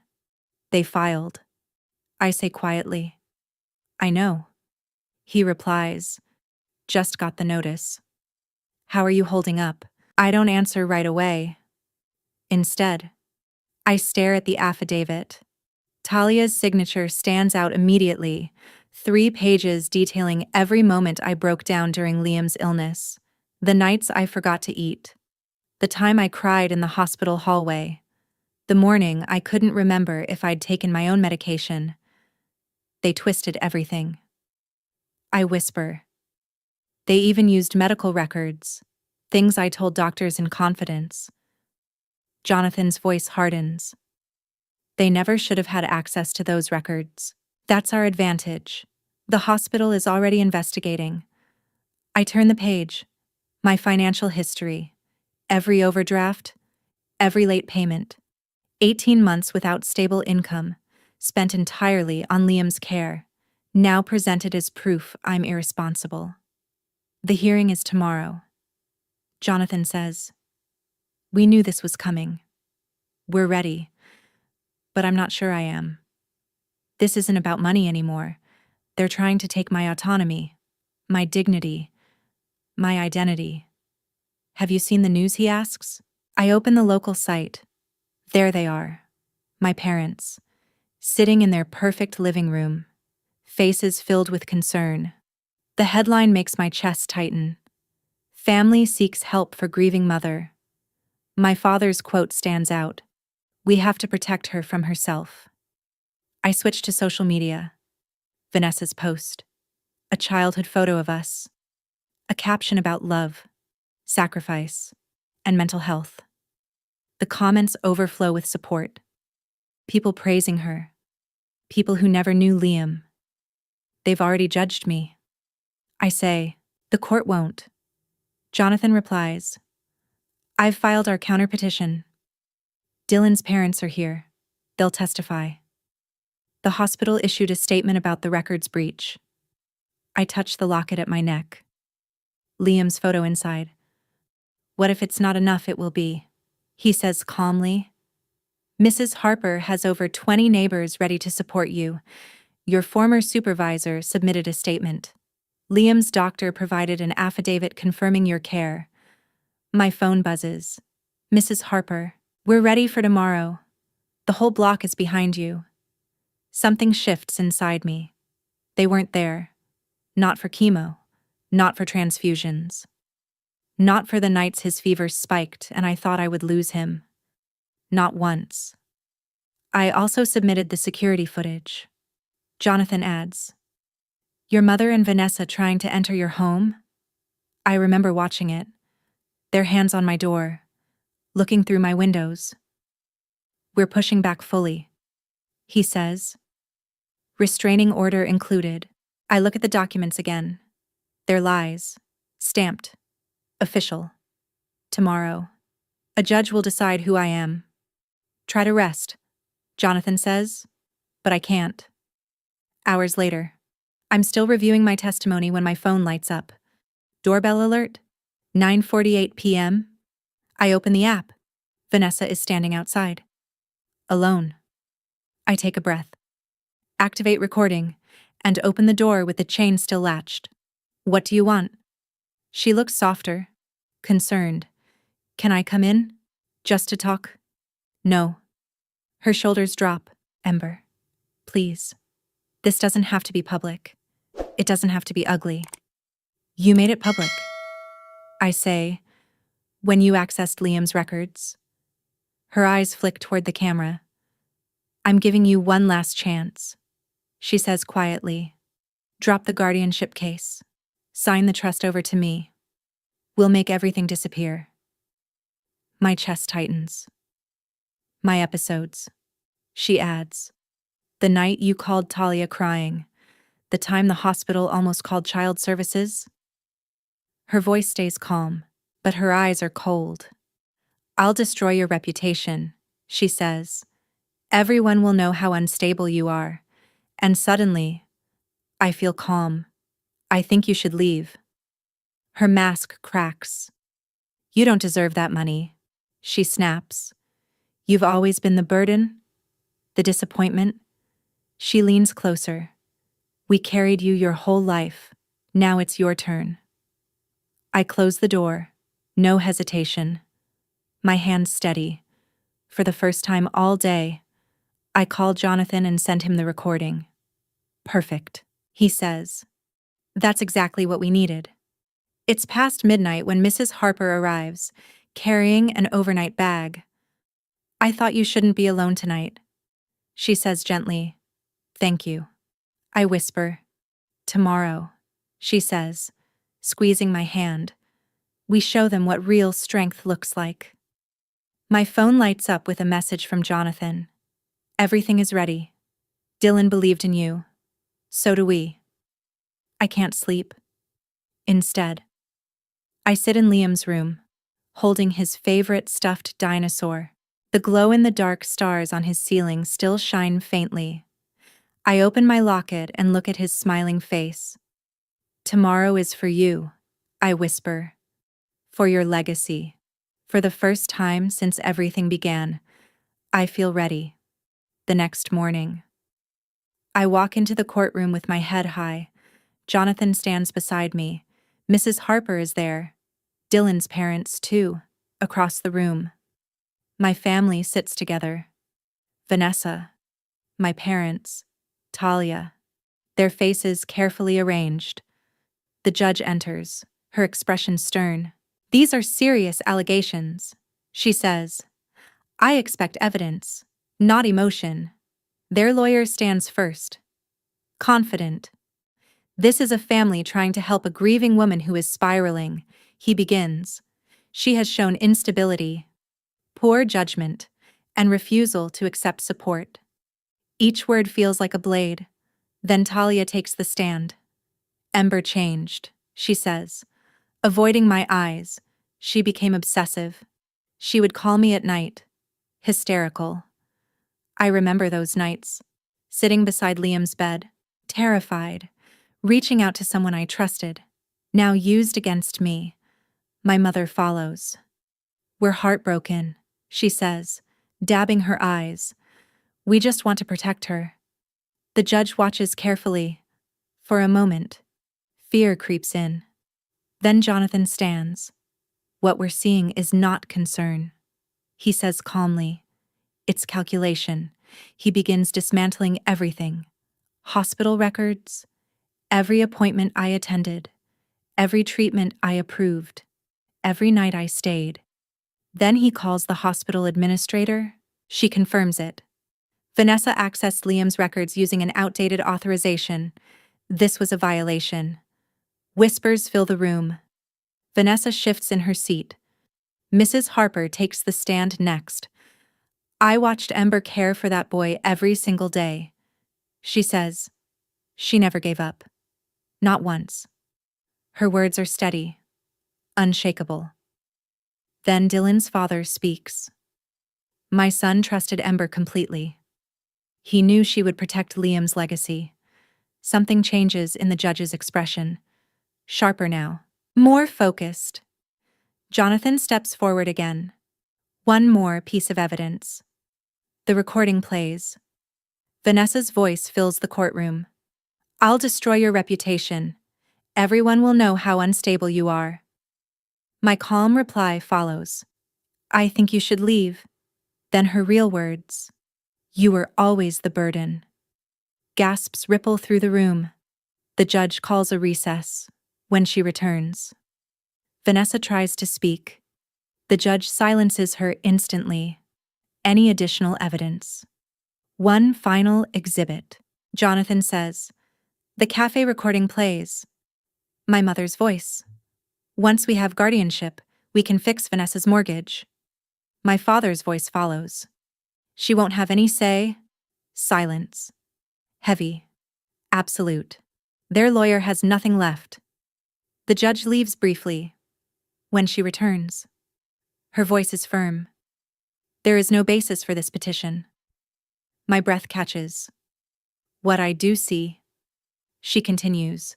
They filed. I say quietly, I know. He replies, just got the notice. How are you holding up? I don't answer right away. Instead, I stare at the affidavit. Talia's signature stands out immediately, 3 pages detailing every moment I broke down during Liam's illness, the nights I forgot to eat, the time I cried in the hospital hallway, the morning I couldn't remember if I'd taken my own medication. They twisted everything. I whisper. They even used medical records, things I told doctors in confidence. Jonathan's voice hardens. They never should have had access to those records. That's our advantage. The hospital is already investigating. I turn the page. My financial history. Every overdraft. Every late payment. 18 months without stable income, spent entirely on Liam's care, now presented as proof I'm irresponsible. The hearing is tomorrow. Jonathan says, we knew this was coming. We're ready. But I'm not sure I am. This isn't about money anymore. They're trying to take my autonomy, my dignity, my identity. Have you seen the news, he asks? I open the local site. There they are, my parents, sitting in their perfect living room, faces filled with concern. The headline makes my chest tighten. Family seeks help for grieving mother. My father's quote stands out. We have to protect her from herself. I switch to social media. Vanessa's post. A childhood photo of us. A caption about love, sacrifice, and mental health. The comments overflow with support. People praising her. People who never knew Liam. They've already judged me. I say, the court won't. Jonathan replies, I've filed our counterpetition. Dylan's parents are here. They'll testify. The hospital issued a statement about the records breach. I touch the locket at my neck. Liam's photo inside. What if it's not enough? It will be, he says calmly. Mrs. Harper has over 20 neighbors ready to support you. Your former supervisor submitted a statement. Liam's doctor provided an affidavit confirming your care. My phone buzzes. Mrs. Harper, we're ready for tomorrow. The whole block is behind you. Something shifts inside me. They weren't there. Not for chemo. Not for transfusions. Not for the nights his fever spiked and I thought I would lose him. Not once. I also submitted the security footage. Jonathan adds, "Your mother and Vanessa trying to enter your home?" I remember watching it. Their hands on my door, looking through my windows. "We're pushing back fully," he says. Restraining order included. I look at the documents again. They're lies. Stamped. Official. Tomorrow. A judge will decide who I am. Try to rest, Jonathan says, but I can't. Hours later. I'm still reviewing my testimony when my phone lights up. Doorbell alert. 9:48 p.m. I open the app. Vanessa is standing outside. Alone. I take a breath. Activate recording, and open the door with the chain still latched. "What do you want?" She looks softer. Concerned. "Can I come in? Just to talk?" "No." Her shoulders drop. "Ember. Please. This doesn't have to be public. It doesn't have to be ugly. You made it public," I say, "when you accessed Liam's records." Her eyes flick toward the camera. "I'm giving you one last chance," she says quietly. "Drop the guardianship case. Sign the trust over to me. We'll make everything disappear." My chest tightens. "My episodes," she adds. "The night you called Talia crying. The time the hospital almost called child services." Her voice stays calm, but her eyes are cold. "I'll destroy your reputation," she says. "Everyone will know how unstable you are." And suddenly, I feel calm. "I think you should leave." Her mask cracks. "You don't deserve that money," she snaps. "You've always been the burden, the disappointment." She leans closer. "We carried you your whole life. Now it's your turn." I close the door. No hesitation. My hands steady. For the first time all day, I call Jonathan and send him the recording. "Perfect," he says. "That's exactly what we needed." It's past midnight when Mrs. Harper arrives, carrying an overnight bag. "I thought you shouldn't be alone tonight," she says gently. "Thank you." I whisper. "Tomorrow," she says, squeezing my hand. "We show them what real strength looks like." My phone lights up with a message from Jonathan. "Everything is ready. Dylan believed in you. So do we." I can't sleep. Instead, I sit in Liam's room, holding his favorite stuffed dinosaur. The glow-in-the-dark stars on his ceiling still shine faintly. I open my locket and look at his smiling face. "Tomorrow is for you," I whisper. "For your legacy." For the first time since everything began, I feel ready. The next morning, I walk into the courtroom with my head high. Jonathan stands beside me. Mrs. Harper is there. Dylan's parents, too, across the room. My family sits together. Vanessa, my parents, Talia, their faces carefully arranged. The judge enters, her expression stern. "These are serious allegations," she says. "I expect evidence, not emotion." Their lawyer stands first. Confident. "This is a family trying to help a grieving woman who is spiraling," he begins. "She has shown instability, poor judgment, and refusal to accept support." Each word feels like a blade. Then Talia takes the stand. "Ember changed," she says. Avoiding my eyes, she became obsessive. She would call me at night, hysterical. I remember those nights, sitting beside Liam's bed, terrified, reaching out to someone I trusted. Now used against me. My mother follows. "We're heartbroken," she says, dabbing her eyes. "We just want to protect her." The judge watches carefully. For a moment, fear creeps in. Then Jonathan stands. "What we're seeing is not concern," he says calmly. "It's calculation." He begins dismantling everything. Hospital records, every appointment I attended, every treatment I approved, every night I stayed. Then he calls the hospital administrator. She confirms it. Vanessa accessed Liam's records using an outdated authorization. This was a violation. Whispers fill the room. Vanessa shifts in her seat. Mrs. Harper takes the stand next. I watched Ember care for that boy every single day. She says, she never gave up. Not once. Her words are steady, unshakable. Then Dylan's father speaks. My son trusted Ember completely. He knew she would protect Liam's legacy. Something changes in the judge's expression. Sharper now. More focused. Jonathan steps forward again. One more piece of evidence. The recording plays. Vanessa's voice fills the courtroom. I'll destroy your reputation. Everyone will know how unstable you are. My calm reply follows. I think you should leave. Then her real words. You were always the burden. Gasps ripple through the room. The judge calls a recess. When she returns, Vanessa tries to speak. The judge silences her instantly. Any additional evidence? One final exhibit. Jonathan says, the cafe recording plays. My mother's voice. Once we have guardianship, we can fix Vanessa's mortgage. My father's voice follows. She won't have any say. Silence. Heavy. Absolute. Their lawyer has nothing left. The judge leaves briefly. When she returns, her voice is firm. There is no basis for this petition. My breath catches. What I do see, she continues,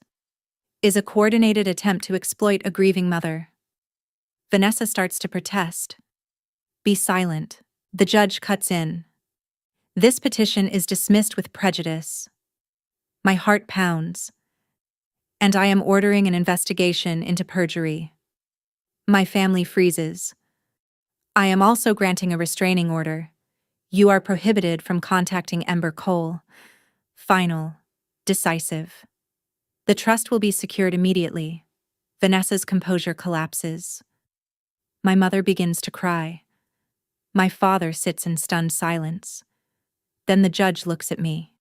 is a coordinated attempt to exploit a grieving mother. Vanessa starts to protest. Be silent. The judge cuts in. This petition is dismissed with prejudice. My heart pounds. And I am ordering an investigation into perjury. My family freezes. I am also granting a restraining order. You are prohibited from contacting Ember Cole. Final. Decisive. The trust will be secured immediately. Vanessa's composure collapses. My mother begins to cry. My father sits in stunned silence. Then the judge looks at me.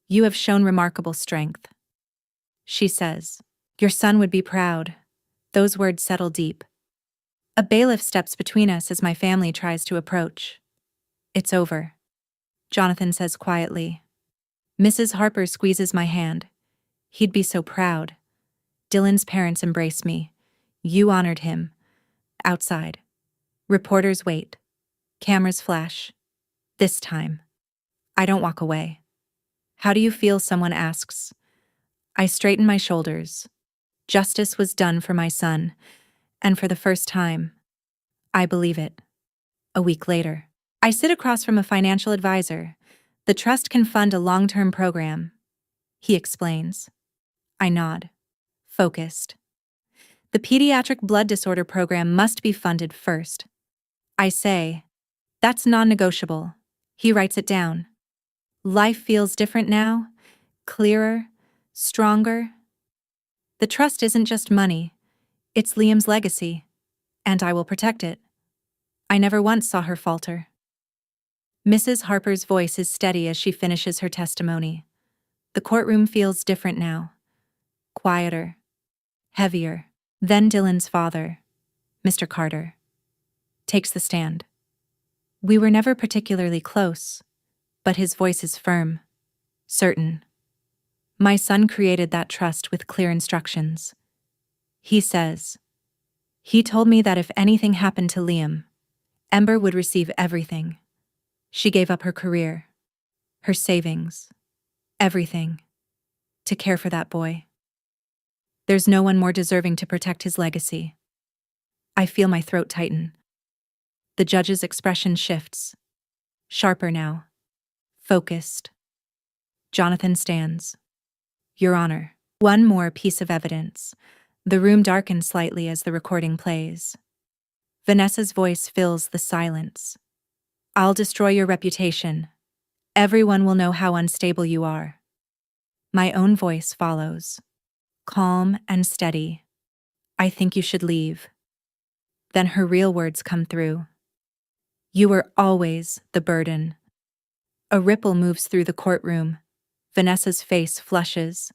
You have shown remarkable strength. She says, your son would be proud. Those words settle deep. A bailiff steps between us as my family tries to approach. It's over, Jonathan says quietly. Mrs. Harper squeezes my hand. He'd be so proud. Dylan's parents embrace me. You honored him. Outside. Reporters wait. Cameras flash. This time, I don't walk away. How do you feel? Someone asks. I straighten my shoulders. Justice was done for my son, and for the first time, I believe it. A week later, I sit across from a financial advisor. The trust can fund a long-term program. He explains. I nod. Focused. The pediatric blood disorder program must be funded first. I say, that's non-negotiable. He writes it down. Life feels different now, clearer, stronger. The trust isn't just money, it's Liam's legacy, and I will protect it. I never once saw her falter. Mrs. Harper's voice is steady as she finishes her testimony. The courtroom feels different now. Quieter. Heavier. Then Dylan's father, Mr. Carter, takes the stand. We were never particularly close, but his voice is firm, certain. My son created that trust with clear instructions. He says, he told me that if anything happened to Liam, Ember would receive everything. She gave up her career, her savings, everything, to care for that boy. There's no one more deserving to protect his legacy. I feel my throat tighten. The judge's expression shifts. Sharper now. Focused. Jonathan stands. Your Honor, one more piece of evidence. The room darkens slightly as the recording plays. Vanessa's voice fills the silence. I'll destroy your reputation. Everyone will know how unstable you are. My own voice follows. Calm and steady. I think you should leave. Then her real words come through. You were always the burden. A ripple moves through the courtroom. Vanessa's face flushes.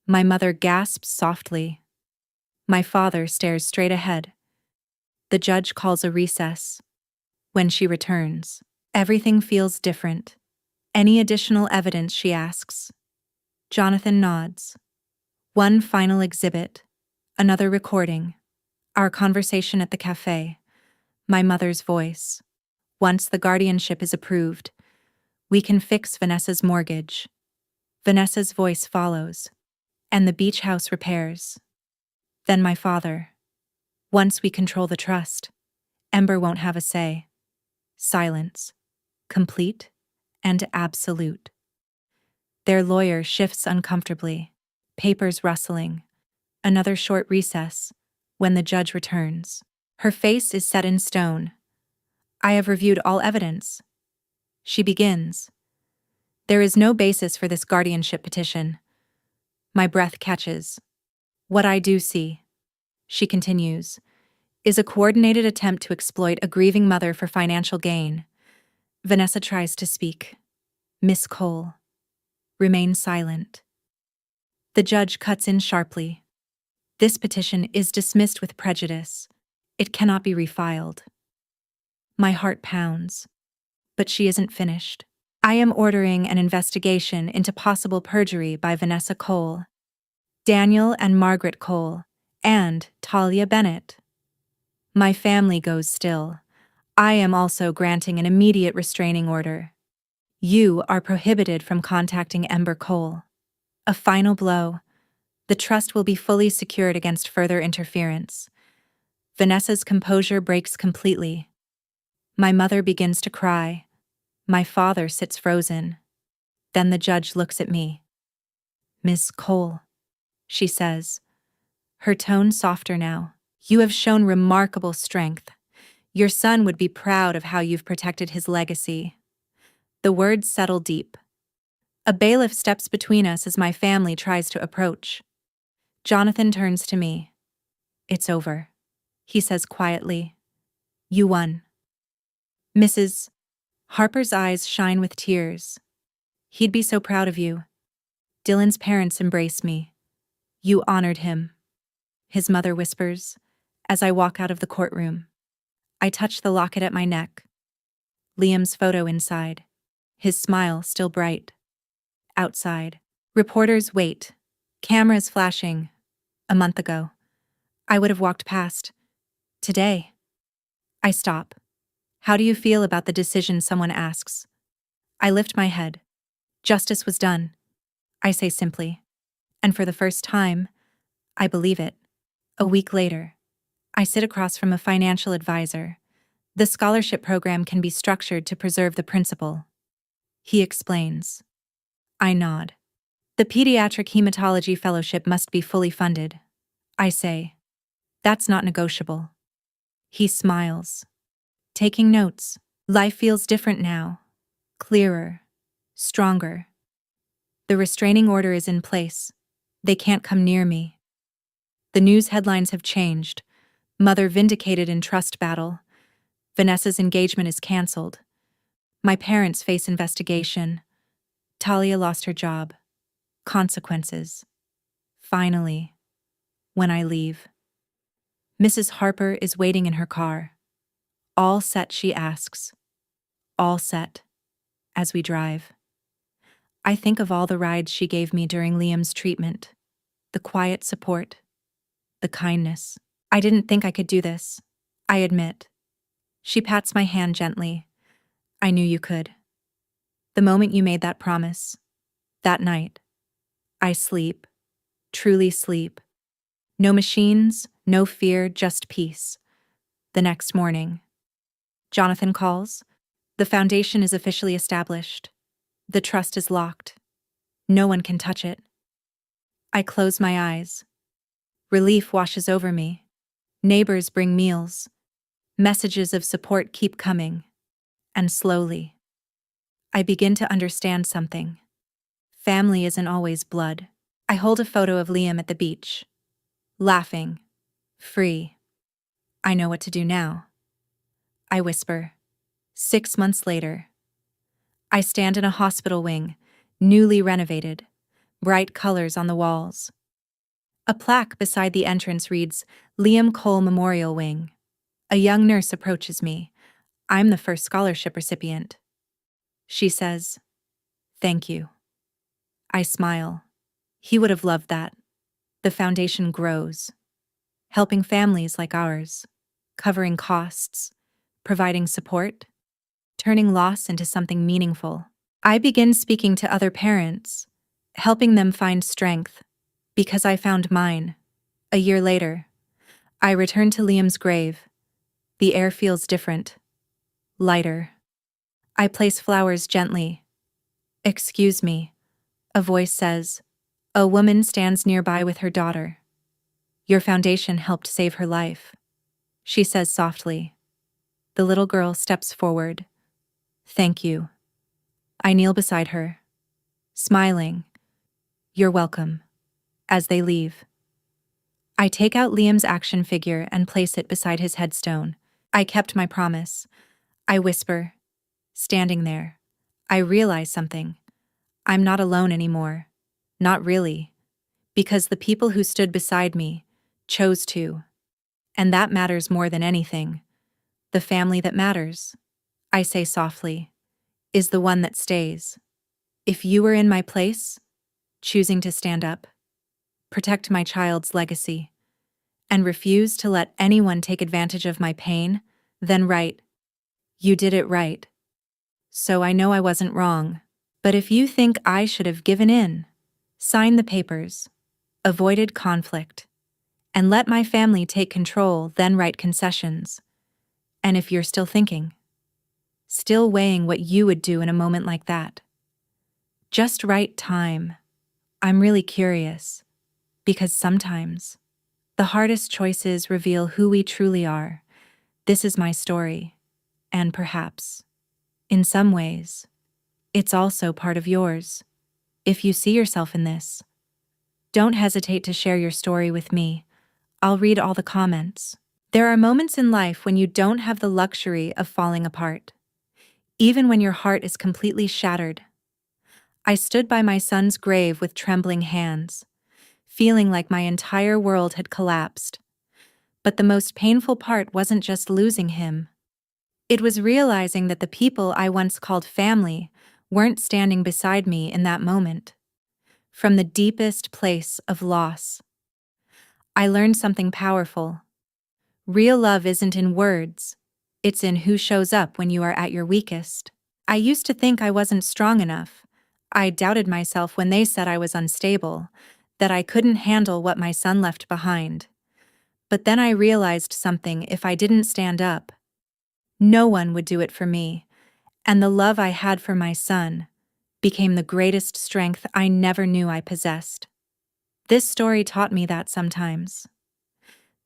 My mother gasps softly. My father stares straight ahead. The judge calls a recess. When she returns, everything feels different. Any additional evidence, she asks. Jonathan nods. One final exhibit. Another recording. Our conversation at the cafe. My mother's voice. Once the guardianship is approved, we can fix Vanessa's mortgage. Vanessa's voice follows. And the beach house repairs. Then my father. Once we control the trust, Ember won't have a say. Silence. Complete and absolute. Their lawyer shifts uncomfortably. Papers rustling. Another short recess. When the judge returns. Her face is set in stone. I have reviewed all evidence. She begins. There is no basis for this guardianship petition. My breath catches. What I do see, she continues, is a coordinated attempt to exploit a grieving mother for financial gain. Vanessa tries to speak. Miss Cole. Remain silent. The judge cuts in sharply. This petition is dismissed with prejudice. It cannot be refiled. My heart pounds. But she isn't finished. I am ordering an investigation into possible perjury by Vanessa Cole, Daniel and Margaret Cole, and Talia Bennett. My family goes still. I am also granting an immediate restraining order. You are prohibited from contacting Ember Cole. A final blow. The trust will be fully secured against further interference. Vanessa's composure breaks completely. My mother begins to cry. My father sits frozen. Then the judge looks at me. Miss Cole, she says, her tone softer now. You have shown remarkable strength. Your son would be proud of how you've protected his legacy. The words settle deep. A bailiff steps between us as my family tries to approach. Jonathan turns to me. It's over, he says quietly. You won. Mrs. Harper's eyes shine with tears. He'd be so proud of you. Dylan's parents embrace me. You honored him, his mother whispers, as I walk out of the courtroom. I touch the locket at my neck. Liam's photo inside. His smile still bright. Outside. Reporters wait. Cameras flashing. A month ago. I would have walked past. Today. I stop. How do you feel about the decision, someone asks. I lift my head. Justice was done, I say simply. And for the first time, I believe it. A week later, I sit across from a financial advisor. The scholarship program can be structured to preserve the principal. He explains. I nod. The pediatric hematology fellowship must be fully funded. I say. That's not negotiable. He smiles. Taking notes. Life feels different now. Clearer. Stronger. The restraining order is in place. They can't come near me. The news headlines have changed. Mother vindicated in trust battle. Vanessa's engagement is cancelled. My parents face investigation. Talia lost her job. Consequences. Finally, when I leave. Mrs. Harper is waiting in her car. All set, she asks. All set. As we drive. I think of all the rides she gave me during Liam's treatment. The quiet support. The kindness. I didn't think I could do this. I admit. She pats my hand gently. I knew you could. The moment you made that promise. That night. I sleep. Truly sleep. No machines, no fear, just peace. The next morning. Jonathan calls. The foundation is officially established. The trust is locked. No one can touch it. I close my eyes. Relief washes over me. Neighbors bring meals. Messages of support keep coming. And slowly, I begin to understand something. Family isn't always blood. I hold a photo of Liam at the beach. Laughing. Free. I know what to do now. I whisper. 6 months later. I stand in a hospital wing, newly renovated, bright colors on the walls. A plaque beside the entrance reads, Liam Cole Memorial Wing. A young nurse approaches me. I'm the first scholarship recipient. She says, "Thank you." I smile. He would have loved that. The foundation grows, helping families like ours, covering costs, providing support, turning loss into something meaningful. I begin speaking to other parents, helping them find strength, because I found mine. A year later, I return to Liam's grave. The air feels different, lighter. I place flowers gently. "Excuse me," a voice says. A woman stands nearby with her daughter. "Your foundation helped save her life," she says softly. The little girl steps forward. "Thank you." I kneel beside her, smiling. "You're welcome." As they leave, I take out Liam's action figure and place it beside his headstone. I kept my promise. I whisper, standing there. I realize something. I'm not alone anymore. Not really. Because the people who stood beside me chose to. And that matters more than anything. The family that matters, I say softly, is the one that stays. If you were in my place, choosing to stand up, protect my child's legacy, and refuse to let anyone take advantage of my pain, then right. You did it right. So I know I wasn't wrong. But if you think I should have given in, sign the papers, avoided conflict, and let my family take control, then write concessions. And if you're still thinking, still weighing what you would do in a moment like that, just write time. I'm really curious, because sometimes the hardest choices reveal who we truly are. This is my story, and perhaps, in some ways, it's also part of yours. If you see yourself in this, don't hesitate to share your story with me. I'll read all the comments. There are moments in life when you don't have the luxury of falling apart, even when your heart is completely shattered. I stood by my son's grave with trembling hands, feeling like my entire world had collapsed. But the most painful part wasn't just losing him. It was realizing that the people I once called family weren't standing beside me in that moment. From the deepest place of loss, I learned something powerful. Real love isn't in words, it's in who shows up when you are at your weakest. I used to think I wasn't strong enough. I doubted myself when they said I was unstable, that I couldn't handle what my son left behind. But then I realized something: if I didn't stand up, no one would do it for me, and the love I had for my son became the greatest strength I never knew I possessed. This story taught me that sometimes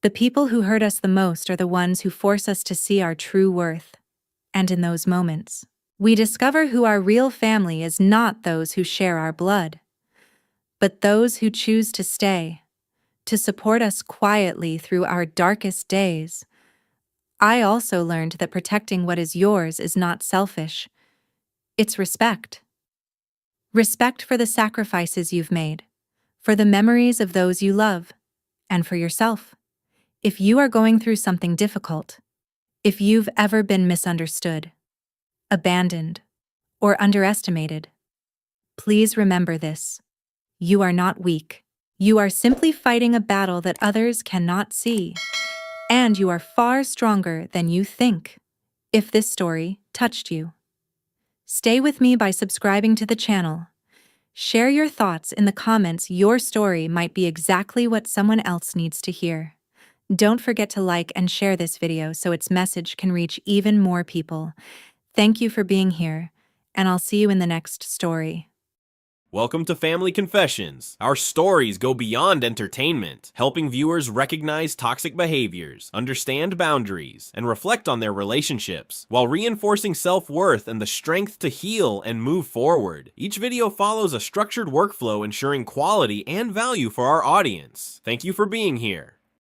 the people who hurt us the most are the ones who force us to see our true worth. And in those moments, we discover who our real family is: not those who share our blood, but those who choose to stay, to support us quietly through our darkest days. I also learned that protecting what is yours is not selfish. It's respect. Respect for the sacrifices you've made, for the memories of those you love, and for yourself. If you are going through something difficult, if you've ever been misunderstood, abandoned, or underestimated, please remember this. You are not weak. You are simply fighting a battle that others cannot see, and you are far stronger than you think. If this story touched you, stay with me by subscribing to the channel. Share your thoughts in the comments. Your story might be exactly what someone else needs to hear. Don't forget to like and share this video so its message can reach even more people. Thank you for being here, and I'll see you in the next story. Welcome to Family Confessions. Our stories go beyond entertainment, helping viewers recognize toxic behaviors, understand boundaries, and reflect on their relationships, while reinforcing self-worth and the strength to heal and move forward. Each video follows a structured workflow ensuring quality and value for our audience. Thank you for being here.